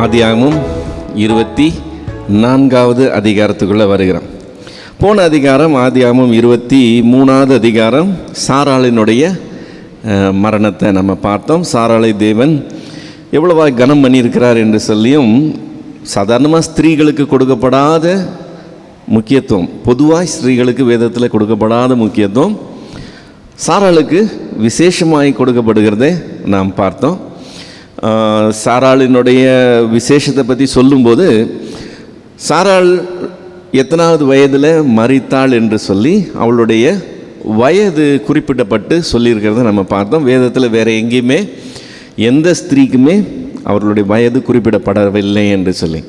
ஆதியாகமம் 24வது அதிகாரத்துக்குள்ளே வருகிறோம். போன அதிகாரம் ஆதியாகமம் 23வது அதிகாரம் சாராளினுடைய மரணத்தை நம்ம பார்த்தோம். சாராளை தேவன் எவ்வளவா கனம் பண்ணியிருக்கிறார் என்று சொல்லியும், சாதாரணமாக ஸ்திரீகளுக்கு கொடுக்கப்படாத முக்கியத்துவம், பொதுவாக ஸ்திரீகளுக்கு வேதத்தில் கொடுக்கப்படாத முக்கியத்துவம் சாராளுக்கு விசேஷமாய் கொடுக்கப்படுகிறதை நாம் பார்த்தோம். சாராளினுடைய விசேஷத்தை பற்றி சொல்லும்போது, சாராள் எத்தனாவது வயதில் மரித்தாள் என்று சொல்லி அவளுடைய வயது குறிப்பிடப்பட்டு சொல்லியிருக்கிறத நம்ம பார்த்தோம். வேதத்தில் வேறு எங்கேயுமே எந்த ஸ்திரீக்குமே அவர்களுடைய வயது குறிப்பிடப்படவில்லை என்று சொல்லி.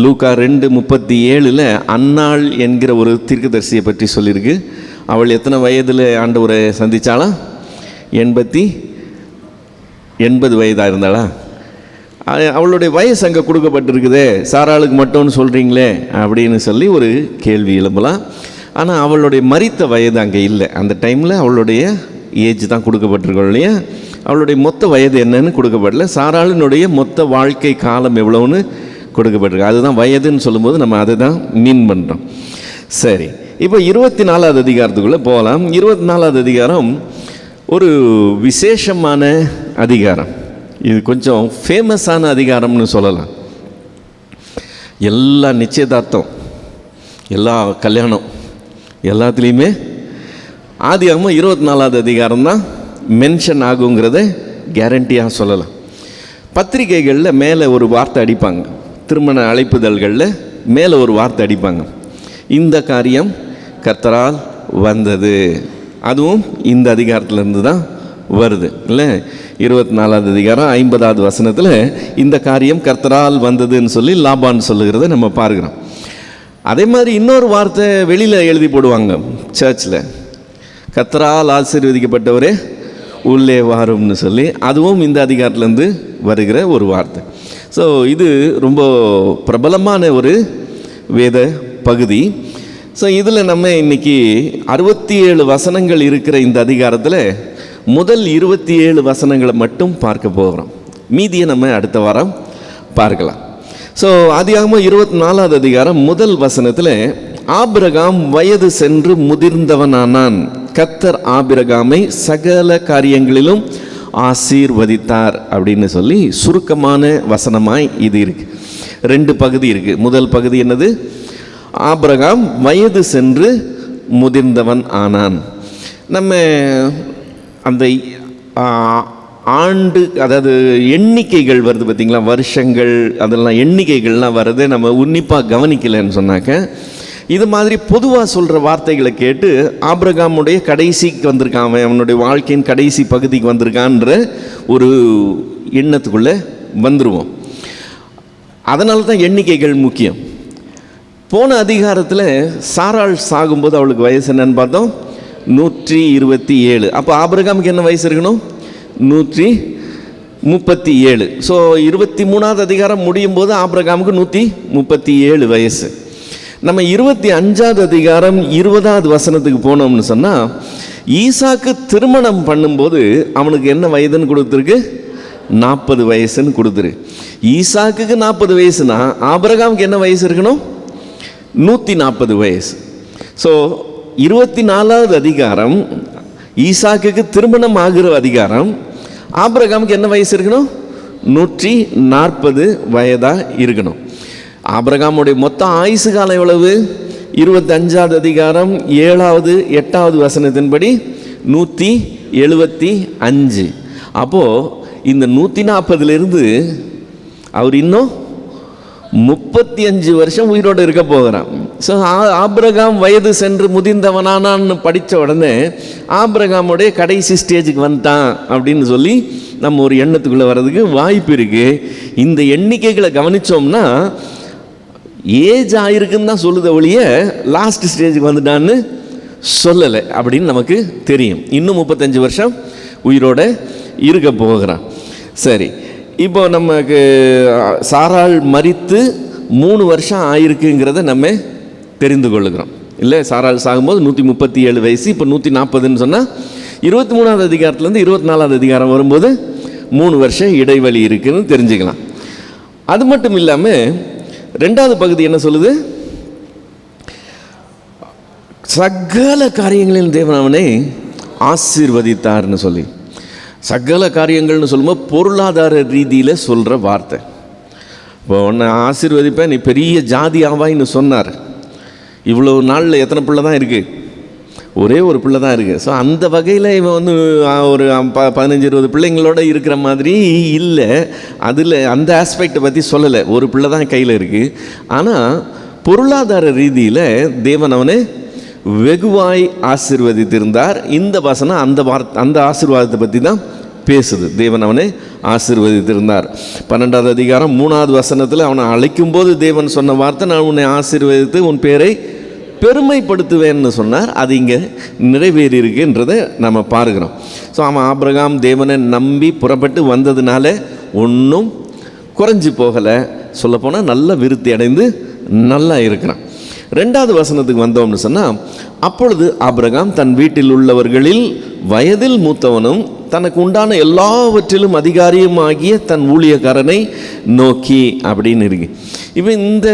லூக்கா 2:37 அன்னாள் என்கிற ஒரு தீர்க்கதரிசியை பற்றி சொல்லியிருக்கு. அவள் எத்தனை வயதில் ஆண்டவரை சந்தித்தாளா? 80 வயதாக இருந்தாளா? அவளுடைய வயசு அங்கே கொடுக்கப்பட்டிருக்குதே, சாராளுக்கு மட்டும்னு சொல்கிறீங்களே அப்படின்னு சொல்லி ஒரு கேள்வி எழும்பலாம். ஆனால் அவளுடைய மரித்த வயது அங்கே இல்லை. அந்த டைமில் அவளுடைய ஏஜ் தான் கொடுக்கப்பட்டிருக்கோம் இல்லையா? அவளுடைய மொத்த வயது என்னன்னு கொடுக்கப்படல. சாராளினுடைய மொத்த வாழ்க்கை காலம் எவ்வளோன்னு கொடுக்கப்பட்டிருக்கு. அதுதான் வயதுன்னு சொல்லும்போது நம்ம அதை தான் மீன் பண்ணுறோம். சரி, இப்போ 24வது அதிகாரத்துக்குள்ளே போகலாம். 24வது அதிகாரம் ஒரு விசேஷமான அதிகாரம். இது கொஞ்சம் ஃபேமஸான அதிகாரம்னு சொல்லலாம். எல்லா நிச்சயதார்த்தம், எல்லா கல்யாணம், எல்லாத்துலேயுமே ஆதியாகமம் 24வது அதிகாரம் தான் மென்ஷன் ஆகுங்கிறத கேரண்டியாக சொல்லலாம். பத்திரிகைகளில் மேலே ஒரு வார்த்தை அடிப்பாங்க, திருமண அழைப்புதல்களில் மேலே ஒரு வார்த்தை அடிப்பாங்க, இந்த காரியம் கர்த்தரால் வந்தது. அதுவும் இந்த அதிகாரத்திலேருந்து தான் வருது இல்லை? 24வது அதிகாரம் 50வது வசனத்தில் இந்த காரியம் கர்த்தரால் வந்ததுன்னு சொல்லி லாபான் சொல்லுகிறத நம்ம பார்க்குறோம். அதே மாதிரி இன்னொரு வார்த்தை வெளியில் எழுதி போடுவாங்க சர்ச்சில், கர்த்தரால் ஆசீர்வதிக்கப்பட்டவரே உள்ளே வாரும்னு சொல்லி. அதுவும் இந்த அதிகாரத்துலேருந்து வருகிற ஒரு வார்த்தை. ஸோ இது ரொம்ப பிரபலமான ஒரு வேத பகுதி. ஸோ இதில் நம்ம இன்றைக்கி 67 வசனங்கள் இருக்கிற இந்த அதிகாரத்தில் முதல் 27 வசனங்களை மட்டும் பார்க்க போகிறோம். மீதியை நம்ம அடுத்த வாரம் பார்க்கலாம். ஸோ ஆதியாகமம் 24வது அதிகாரம் முதல் வசனத்தில், ஆபிரகாம் வயது சென்று முதிர்ந்தவனானான், கர்த்தர் ஆபிரகாமை சகல காரியங்களிலும் ஆசீர்வதித்தார் அப்படின்னு சொல்லி சுருக்கமான வசனமாய் இது இருக்குது. 2 பகுதி இருக்குது. முதல் பகுதி என்னது? ஆபிரகாம் வயது சென்று முதிர்ந்தவன் ஆனான். நம்ம அந்த ஆண்டு, அதாவது எண்ணிக்கைகள் வருது பார்த்திங்களா, வருஷங்கள், அதெல்லாம் எண்ணிக்கைகள்லாம் வருது, நம்ம உன்னிப்பாக கவனிக்கலைன்னு சொன்னாக்க இது மாதிரி பொதுவாக சொல்கிற வார்த்தைகளை கேட்டு ஆபிரகாமுடைய கடைசிக்கு வந்திருக்கான், அவனுடைய வாழ்க்கையின் கடைசி பகுதிக்கு வந்திருக்கான்ற ஒரு எண்ணத்துக்குள்ளே வந்துடுவோம். அதனால தான் எண்ணிக்கைகள் முக்கியம். போன அதிகாரத்தில் சாராள் சாகும்போது அவளுக்கு வயசு என்னன்னு பார்த்தோம், 127. அப்போ ஆபிரகாமுக்கு என்ன வயசு இருக்கணும்? 137. ஸோ 23வது அதிகாரம் முடியும் போது ஆபிரகாமுக்கு 137 வயசு. நம்ம 25வது அதிகாரம் 20வது வசனத்துக்கு போனோம்னு சொன்னால், ஈசாக்கு திருமணம் பண்ணும்போது அவனுக்கு என்ன வயதுன்னு கொடுத்துருக்கு? 40 வயசுன்னு கொடுத்துரு. ஈசாக்குக்கு 40 வயசுனா ஆபிரகாமுக்கு என்ன வயசு இருக்கணும்? 140 வயசு. ஸோ 24வது அதிகாரம் ஈசாக்குக்கு திருமணம் ஆகிற அதிகாரம். ஆபிரகாமுக்கு என்ன வயசு இருக்கணும்? 140 வயதாக இருக்கணும். ஆபிரகாமுடைய மொத்த ஆயுசு காலம் எவ்வளவு? 25வது அதிகாரம் 7வது 8வது வசனத்தின்படி 175. அப்போது இந்த 140லிருந்து அவர் இன்னும் 35 வருஷம் உயிரோடு இருக்க போகிறான். ஸோ ஆபிரகாம் வயது சென்று முதிர்ந்தவனானான்னு படித்த உடனே ஆபிரகாமுடைய கடைசி ஸ்டேஜுக்கு வந்துட்டான் அப்படின்னு சொல்லி நம்ம ஒரு எண்ணத்துக்குள்ளே வர்றதுக்கு வாய்ப்பு இருக்குது. இந்த எண்ணிக்கைகளை கவனித்தோம்னா ஏஜ் ஆயிருக்குன்னு தான் சொல்லுத ஒழிய லாஸ்ட் ஸ்டேஜுக்கு வந்துட்டான்னு சொல்லலை அப்படின்னு நமக்கு தெரியும். இன்னும் 35 வருஷம் உயிரோடு இருக்க போகிறான். சரி, இப்போ நமக்கு சாராள் மரித்து 3 வருஷம் ஆயிருக்குங்கிறத நம்ம தெரிந்து கொள்ளுகிறோம் இல்லை? சாராள் சாகும்போது 137 வயசு, இப்போ 140ன்னு சொன்னால் 23வது அதிகாரத்துலேருந்து 24வது அதிகாரம் வரும்போது 3 வருஷம் இடைவெளி இருக்குதுன்னு தெரிஞ்சுக்கலாம். அது மட்டும் இல்லாமல் ரெண்டாவது பகுதி என்ன சொல்லுது? சகல காரியங்களில் தேவன் அவனை ஆசீர்வதித்தார்னு சொல்லி. சகல காரியங்கள்னு சொல்லும்போது பொருளாதார ரீதியில் சொல்கிற வார்த்தை. இப்போ உன்னை ஆசீர்வதிப்பேன், நீ பெரிய ஜாதி ஆவாயின்னு சொன்னார். இவ்வளோ நாளில் எத்தனை பிள்ளை தான் இருக்குது? ஒரே ஒரு பிள்ளை தான் இருக்குது. ஸோ அந்த வகையில் இவன் வந்து ஒரு 15-20 பிள்ளைங்களோட இருக்கிற மாதிரி இல்லை. அதில் அந்த ஆஸ்பெக்டை பற்றி சொல்லலை. ஒரு பிள்ளை தான் கையில் இருக்குது. ஆனால் பொருளாதார ரீதியில் தேவன் அவனை வெகுவாய் ஆசீர்வதித்திருந்தார். இந்த வசனம் அந்த ஆசீர்வாதத்தை பற்றி தான் பேசுது. தேவன் அவனை ஆசீர்வதித்திருந்தார். 12வது அதிகாரம் 3வது வசனத்தில் அவனை அழைக்கும் போது தேவன் சொன்ன வார்த்தை, நான் உன்னை ஆசீர்வதித்து உன் பேரை பெருமைப்படுத்துவேன்னு சொன்னார். அது இங்கே நிறைவேறி இருக்குன்றதை நம்ம பார்க்குறோம். ஸோ அவன் ஆபிரகாம் தேவனை நம்பி புறப்பட்டு வந்ததுனால ஒன்றும் குறைஞ்சி போகலை. சொல்லப்போனால் நல்ல விருத்தி அடைந்து நல்லா இருக்கிறான். 2வது வசனத்துக்கு வந்தோம்னு சொன்னால், அப்பொழுது ஆபிரகாம் தன் வீட்டில் உள்ளவர்களில் வயதில் மூத்தவனும் தனக்கு உண்டான எல்லாவற்றிலும் அதிகாரியுமாகிய தன் ஊழியக்காரனை நோக்கி அப்படின்னு இருக்கு. இப்போ இந்த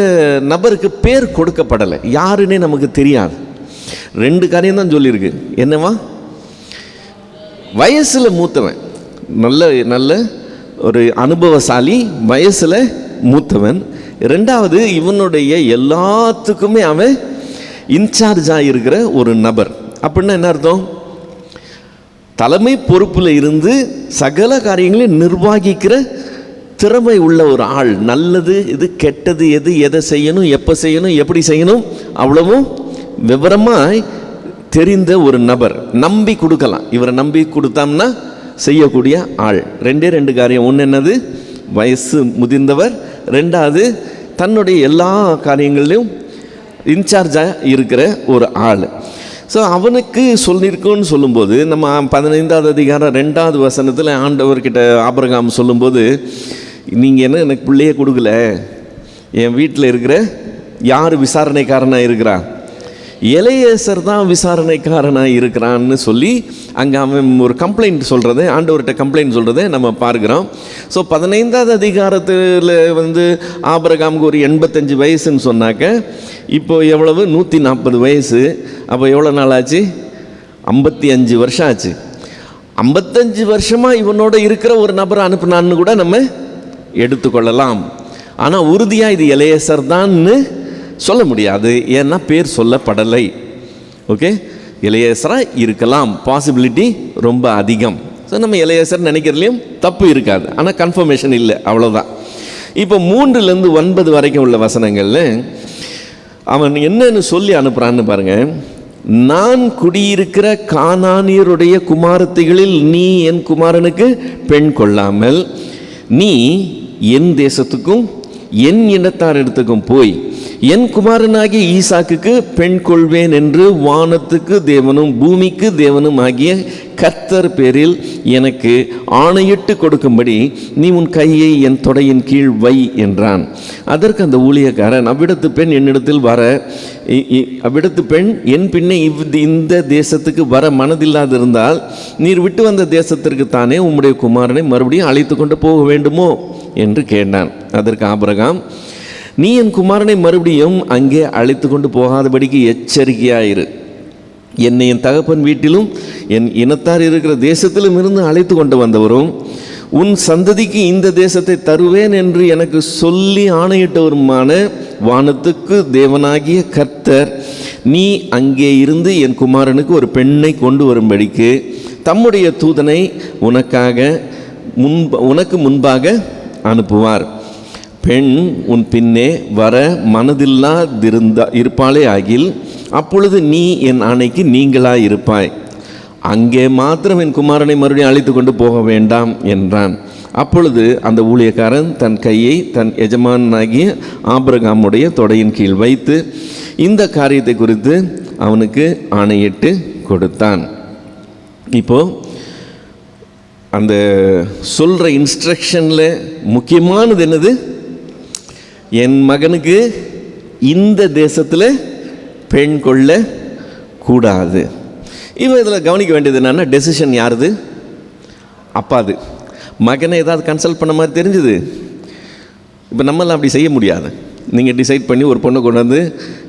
நபருக்கு பேர் கொடுக்கப்படலை, யாருன்னே நமக்கு தெரியாது. 2 காரியம் தான் சொல்லியிருக்கு. என்னவா? வயசில் மூத்தவன், நல்ல ஒரு அனுபவசாலி, வயசில் மூத்தவன். 2வது இவனுடைய எல்லாத்துக்குமே அவன் இன்சார்ஜாக இருக்கிற ஒரு நபர். அப்படின்னா என்ன அர்த்தம்? தலைமை பொறுப்பில் இருந்து சகல காரியங்களையும் நிர்வகிக்கிற திறமை உள்ள ஒரு ஆள். நல்லது இது, கெட்டது எது, எதை செய்யணும், எப்போ செய்யணும், எப்படி செய்யணும், அவ்வளவும் விவரமாய் தெரிந்த ஒரு நபர். நம்பி கொடுக்கலாம். இவரை நம்பி கொடுத்தோம்னா செய்யக்கூடிய ஆள். 2 காரியம். ஒன்று என்னது? வயசு முதிர்ந்தவர். 2வது தன்னுடைய எல்லா காரியங்களையும் இன்சார்ஜாக இருக்கிற ஒரு ஆள். ஸோ அவனுக்கு சொல்லியிருக்கோன்னு சொல்லும்போது, நம்ம 15வது அதிகாரம் 2வது வசனத்தில் ஆண்டவர்கிட்ட ஆபிரகாம் சொல்லும்போது, நீங்கள் என்ன எனக்கு பிள்ளையே கொடுக்கல, என் வீட்டில் இருக்கிற யார் விசாரணைக்காரனாக இருக்கிறா? எலையேசர் தான் விசாரணைக்காரனாக இருக்கிறான்னு சொல்லி அங்கே அவன் ஒரு கம்ப்ளைண்ட் சொல்கிறத, ஆண்டவர்கிட்ட கம்ப்ளைண்ட் சொல்கிறத நம்ம பார்க்குறோம். ஸோ 15வது அதிகாரத்தில் வந்து ஆபிரகாமுக்கு ஒரு 85 வயசுன்னு சொன்னாக்க, இப்போ எவ்வளவு? 140 வயசு. அப்போ எவ்வளோ நாள் ஆச்சு? 55 வருஷம் ஆச்சு. 55 வருஷமாக இவனோட இருக்கிற ஒரு நபரை அனுப்புனான்னு கூட நம்ம எடுத்துக்கொள்ளலாம். ஆனால் உறுதியாக இது எலையேசர் தான்னு சொல்ல முடியாது. ஏன்னா பேர் சொல்லப்படலை. ஓகே, எலையேசராக இருக்கலாம், பாசிபிலிட்டி ரொம்ப அதிகம். ஸோ நம்ம எலையேசர் நினைக்கிறதுலையும் தப்பு இருக்காது, ஆனால் கன்ஃபர்மேஷன் இல்லை, அவ்வளோதான். இப்போ 3லேருந்து 9 வரைக்கும் உள்ள வசனங்களில் அவன் என்னன்னு சொல்லி அனுப்புகிறான்னு பாருங்கள். நான் குடியிருக்கிற கானானியருடைய குமாரத்திகளில் நீ என் குமாரனுக்கு பெண் கொள்ளாமல் நீ என் தேசத்துக்கும் என் இனத்தாரிடத்துக்கும் போய் என் குமாரனாகிய ஈசாக்குக்கு பெண் கொள்வேன் என்று வானத்துக்கு தேவனும் பூமிக்கு தேவனும் ஆகிய கர்த்தர் பேரில் எனக்கு ஆணையிட்டு கொடுக்கும்படி நீ உன் கையை என் தொடையின் கீழ் வை என்றான். அதற்கு அந்த ஊழியக்காரன், அவ்விடத்து பெண் என்னிடத்தில் வர, அவ்விடத்து பெண் என் பின்னே இந்த தேசத்துக்கு வர மனதில்லாதிருந்தால் நீர் விட்டு வந்த தேசத்திற்கு தானே உம்முடைய குமாரனை மறுபடியும் அழைத்து கொண்டு போக வேண்டுமோ என்று கேட்டான். அதற்கு ஆபிரகாம், நீ என் குமாரனை மறுபடியும் அங்கே அழைத்து கொண்டு போகாதபடிக்கு எச்சரிக்கையாயிரு. என்னை என் தகப்பன் வீட்டிலும் என் இனத்தார் இருக்கிற தேசத்திலும் இருந்து அழைத்து கொண்டு வந்தவரும் உன் சந்ததிக்கு இந்த தேசத்தை தருவேன் என்று எனக்கு சொல்லி ஆணையிட்டவருமான வானத்துக்கு தேவனாகிய கர்த்தர் நீ அங்கே இருந்து என் குமாரனுக்கு ஒரு பெண்ணை கொண்டு வரும்படிக்கு தம்முடைய தூதனை உனக்கு முன்பாக அனுப்புவார். பெண் உன் பின்னே வர இருப்பாளே ஆகில் அப்பொழுது நீ என் ஆணைக்கு நீங்களாய் இருப்பாய். அங்கே மாத்திரம் என் குமாரனை மறுபடியும் அழைத்து கொண்டு போக வேண்டாம் என்றான். அப்பொழுது அந்த ஊழியக்காரன் தன் கையை தன் எஜமானாகிய ஆபிரகாமுடைய தொடையின் கீழ் வைத்து இந்த காரியத்தை குறித்து அவனுக்கு ஆணையிட்டு கொடுத்தான். இப்போது அந்த சொல்கிற இன்ஸ்ட்ரக்ஷனில் முக்கியமானது என்னது? என் மகனுக்கு இந்த தேசத்தில் பெண் கொள்ள கூடாது. இவன் இதில் கவனிக்க வேண்டியது என்னன்னா, டெசிஷன் யாருது? அப்பாது. மகனை ஏதாவது கன்சல்ட் பண்ண மாதிரி தெரிஞ்சுது? இப்போ நம்மளாம் அப்படி செய்ய முடியாது. நீங்கள் டிசைட் பண்ணி ஒரு பொண்ணை கொண்டு வந்து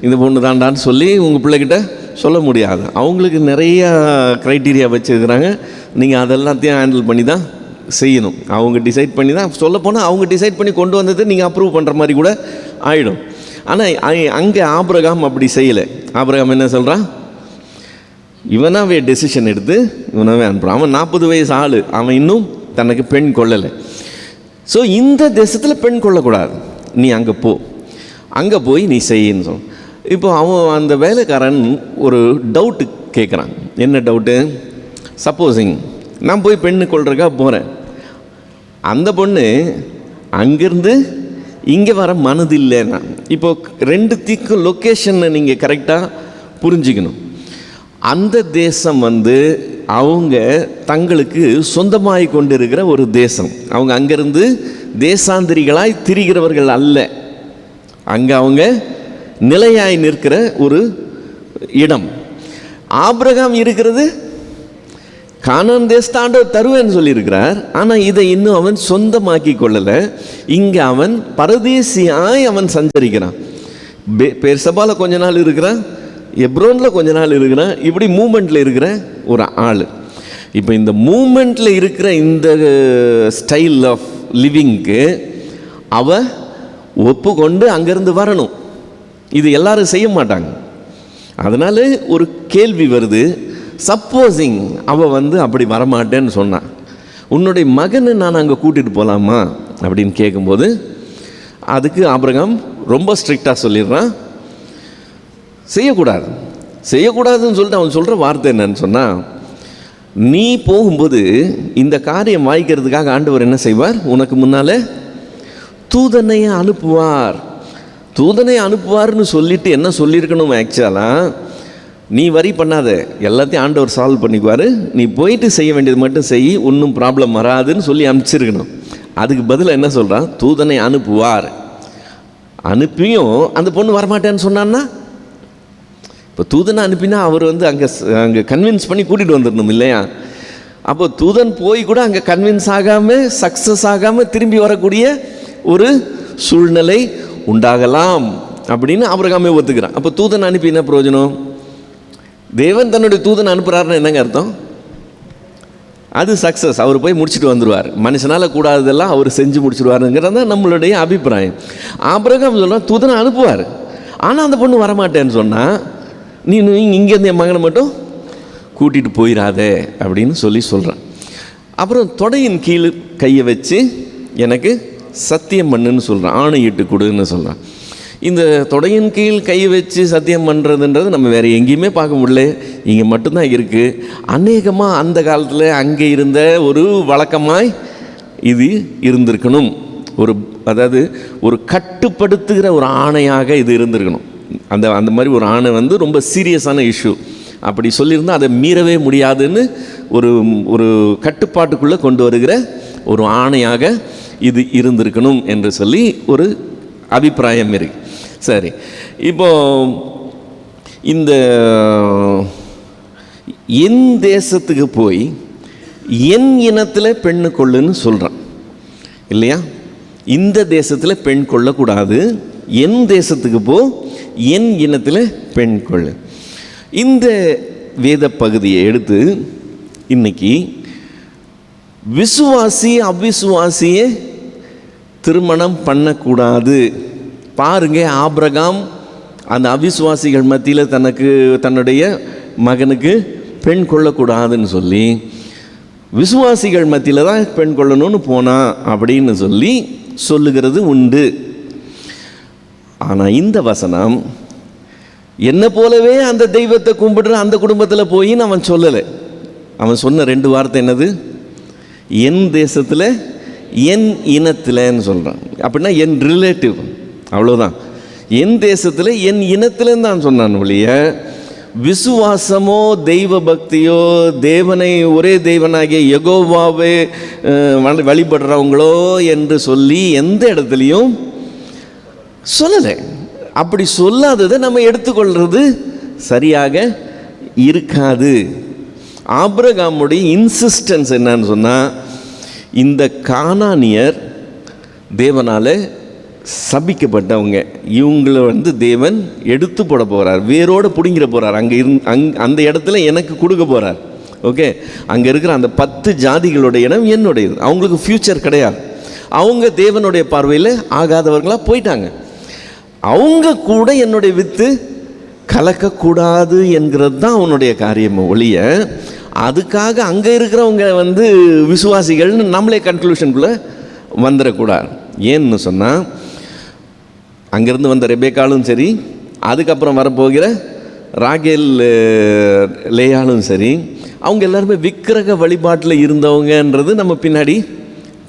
இந்த பொண்ணு தாண்டான்னு சொல்லி உங்கள் பிள்ளைகிட்ட சொல்ல முடியாது. அவங்களுக்கு நிறையா க்ரைட்டீரியா வச்சுருக்கிறாங்க. நீங்கள் அதெல்லாத்தையும் ஹேண்டில் பண்ணி தான் செய்யணும். அவங்க டிசைட் பண்ணி தான், சொல்லப்போனால் அவங்க டிசைட் பண்ணி கொண்டு வந்தது நீங்கள் அப்ரூவ் பண்ணுற மாதிரி கூட ஆகிடும். ஆனால் அங்கே ஆபிரகாம் அப்படி செய்யலை. ஆபிரகாம் என்ன சொல்கிறான்? இவனாவே டெசிஷன் எடுத்து இவனாவே அனுப்புகிறான். அவன் 40 வயசு ஆள், அவன் இன்னும் தனக்கு பெண் கொள்ளலை. ஸோ இந்த தேசத்தில் பெண் கொள்ளக்கூடாது, நீ அங்கே போ, அங்கே போய் நீ செய்யின்னு சொல். இப்போ அவன் அந்த வேலைக்காரன் ஒரு டவுட்டு கேட்குறான். என்ன டவுட்டு? சப்போஸிங் நான் போய் பெண்ணு கொள்றதுக்காக போகிறேன், அந்த பொண்ணு அங்கேருந்து இங்கே வர மனதில்லைன்னா, இப்போ 2 லொக்கேஷனை நீங்கள் கரெக்டாக புரிஞ்சுக்கணும். அந்த தேசம் அவங்க தங்களுக்கு சொந்தமாகி கொண்டு இருக்கிற ஒரு தேசம். அவங்க அங்கேருந்து தேசாந்திரிகளாய் திரிகிறவர்கள் அல்ல. அங்கே அவங்க நிலையாய் நிற்கிற ஒரு இடம். ஆபிரகாம் இருக்கிறது கானான் தேசத்தை ஆண்டவர் தருவேன்னு சொல்லியிருக்கிறார். ஆனால் இதை இன்னும் அவன் சொந்தமாக்கி கொள்ளலை. இங்கே அவன் பரதேசியாய் அவன் சஞ்சரிக்கிறான். பெர்சபால கொஞ்ச நாள் இருக்கிறான், எப்ரோனில் கொஞ்ச நாள் இருக்கிறான். இப்படி மூமெண்ட்டில் இருக்கிற ஒரு ஆள். இப்போ இந்த மூமெண்ட்டில் இருக்கிற இந்த ஸ்டைல் ஆஃப் லிவிங்க்கு அவ ஒப்புக்கொண்டு அங்கேருந்து வரணும். இது எல்லாரும் செய்ய மாட்டாங்க. அதனால் ஒரு கேள்வி வருது. சப்போஸிங் அவள் அப்படி வரமாட்டேன்னு சொன்னான், உன்னுடைய மகனை நான் அங்கே கூட்டிகிட்டு போகலாமா அப்படின்னு கேட்கும்போது அதுக்கு ஆபிரகாம் ரொம்ப ஸ்ட்ரிக்டாக சொல்லிடுறான், செய்யக்கூடாது. செய்யக்கூடாதுன்னு சொல்லிட்டு அவன் சொல்கிற வார்த்தை என்னன்னு சொன்னால், நீ போகும்போது இந்த காரியம் வாய்க்கிறதுக்காக ஆண்டவர் என்ன செய்வார்? உனக்கு முன்னால் தூதனை அனுப்புவார். தூதனை அனுப்புவார்னு சொல்லிட்டு என்ன சொல்லியிருக்கணும்? ஆக்சுவலாக நீ வரி பண்ணாத, எல்லாத்தையும் ஆண்டவர் சால்வ் பண்ணிக்குவார், நீ போயிட்டு செய்ய வேண்டியது மட்டும் செய், ஒன்றும் ப்ராப்ளம் வராதுன்னு சொல்லி அனுப்பிச்சிருக்கணும். அதுக்கு பதிலாக என்ன சொல்கிறான்? தூதனை அனுப்புவார். அனுப்பியும் அந்த பொண்ணு வரமாட்டேன்னு சொன்னான்னா, இப்போ தூதனை அனுப்பினா அவர் அங்கே கன்வின்ஸ் பண்ணி கூட்டிகிட்டு வந்துடணும் இல்லையா? அப்போ தூதன் போய் கூட அங்கே கன்வின்ஸ் ஆகாமல், சக்ஸஸ் ஆகாமல் திரும்பி வரக்கூடிய ஒரு சூழ்நிலை உண்டாகலாம் அப்படின்னு ஆபிரகாமே ஒத்துக்கிறான். அப்போ தூதன் அனுப்பி என்ன பிரயோஜனம்? தேவன் தன்னுடைய தூதன் அனுப்புகிறாருன்னு என்னங்க அர்த்தம்? அது சக்ஸஸ், அவர் போய் முடிச்சுட்டு வந்துடுவார். மனுஷனால் கூடாததெல்லாம் அவர் செஞ்சு முடிச்சுடுவாருங்கிறது தான் நம்மளுடைய அபிப்பிராயம். ஆபிரகாம் சொல்கிறான் தூதனை அனுப்புவார், ஆனால் அந்த பொண்ணு வரமாட்டேன்னு சொன்னால் நீ இங்கேருந்து என் மகனை மட்டும் கூட்டிகிட்டு போயிடாதே அப்படின்னு சொல்கிறான். அப்புறம் தொடையின் கீழ் கையை வச்சு எனக்கு சத்தியம் பண்ணுன்னு சொல்கிறான், ஆணையிட்டு கொடுன்னு சொல்கிறான். இந்த தொடையின் கீழ் கை வச்சு சத்தியம் பண்ணுறதுன்றது நம்ம வேறு எங்கேயுமே பார்க்க முடியல, இங்கே மட்டும்தான் இருக்குது. அநேகமாக அந்த காலத்தில் அங்கே இருந்த ஒரு வழக்கமாய் இது இருந்திருக்கணும். அதாவது ஒரு கட்டுப்படுத்துகிற ஒரு ஆணையாக இது இருந்திருக்கணும். அந்த மாதிரி ஒரு ஆணை ரொம்ப சீரியஸான இஷ்யூ. அப்படி சொல்லியிருந்தால் அதை மீறவே முடியாதுன்னு ஒரு கட்டுப்பாட்டுக்குள்ளே கொண்டு வருகிற ஒரு ஆணையாக இது இருந்திருக்கணும் என்று சொல்லி ஒரு அபிப்பிராயம் இருக்கு. சரி, இப்போ இந்த என் தேசத்துக்கு போய் என் இனத்தில் பெண்ணு கொள்ளுன்னு சொல்கிறான் இல்லையா? இந்த தேசத்தில் பெண் கொள்ளக்கூடாது, என் தேசத்துக்கு போ, என் இனத்தில் பெண் கொள்ளு. இந்த வேத பகுதியை எடுத்து இன்னைக்கு விசுவாசி அவிசுவாசியே திருமணம் பண்ணக்கூடாது. பாருங்க, ஆபிரகாம் அந்த அவிசுவாசிகள் மத்தியில் தன்னுடைய மகனுக்கு பெண் கொள்ளக்கூடாதுன்னு சொல்லி விசுவாசிகள் மத்தியில் தான் பெண் கொள்ளணும்னு போனா அப்படின்னு சொல்லுகிறது உண்டு. ஆனால் இந்த வசனம் என்ன போலவே அந்த தெய்வத்தை கும்பிடுற அந்த குடும்பத்தில் போயின்னு அவன் சொல்லலை. அவன் சொன்ன 2 வார்த்தை என்னது? என் தேசத்தில் என் இனத்தில்ன்னு சொல்கிறான். அப்படின்னா என் ரிலேட்டிவ், அவ்வளோதான். என் தேசத்தில் என் இனத்தில்ன்னு தான் சொன்னான் ஒழிய விசுவாசமோ தெய்வ பக்தியோ தேவனை ஒரே தேவனாகிய யெகோவாவே வழிபடுறவங்களோ என்று சொல்லி எந்த இடத்துலையும் சொல்லலை. அப்படி சொல்லாததை நம்ம எடுத்துக்கொள்வது சரியாக இருக்காது. ஆபிரகாமுடைய இன்சிஸ்டன்ஸ் என்னன்னு சொன்னால், இந்த கானானியர் தேவனால் சபிக்கப்பட்டவங்க, இவங்களை தேவன் எடுத்து போட போகிறார், வேரோடு பிடுங்கிற போகிறார். அந்த இடத்துல எனக்கு கொடுக்க போகிறார். ஓகே, அங்கே இருக்கிற அந்த 10 ஜாதிகளோட இடம் என்னுடையது. அவங்களுக்கு ஃப்யூச்சர் கிடையாது. அவங்க தேவனுடைய பார்வையில் ஆகாதவர்களாக போயிட்டாங்க. அவங்க கூட என்னுடைய வித்து கலக்கக்கூடாது என்கிறது தான் அவனுடைய காரியம் ஒழிய, அதுக்காக அங்கே இருக்கிறவங்க விசுவாசிகள்னு நம்மளே கன்க்ளூஷனுக்குள்ளே வந்துடக்கூடாது. ஏன்னு சொன்னால், அங்கேருந்து வந்த ரெபேக்காலும் சரி, அதுக்கப்புறம் வரப்போகிற ராகேல் லேயாலும் சரி, அவங்க எல்லாருமே விக்கிரக வழிபாட்டில் இருந்தவங்கன்றது நம்ம பின்னாடி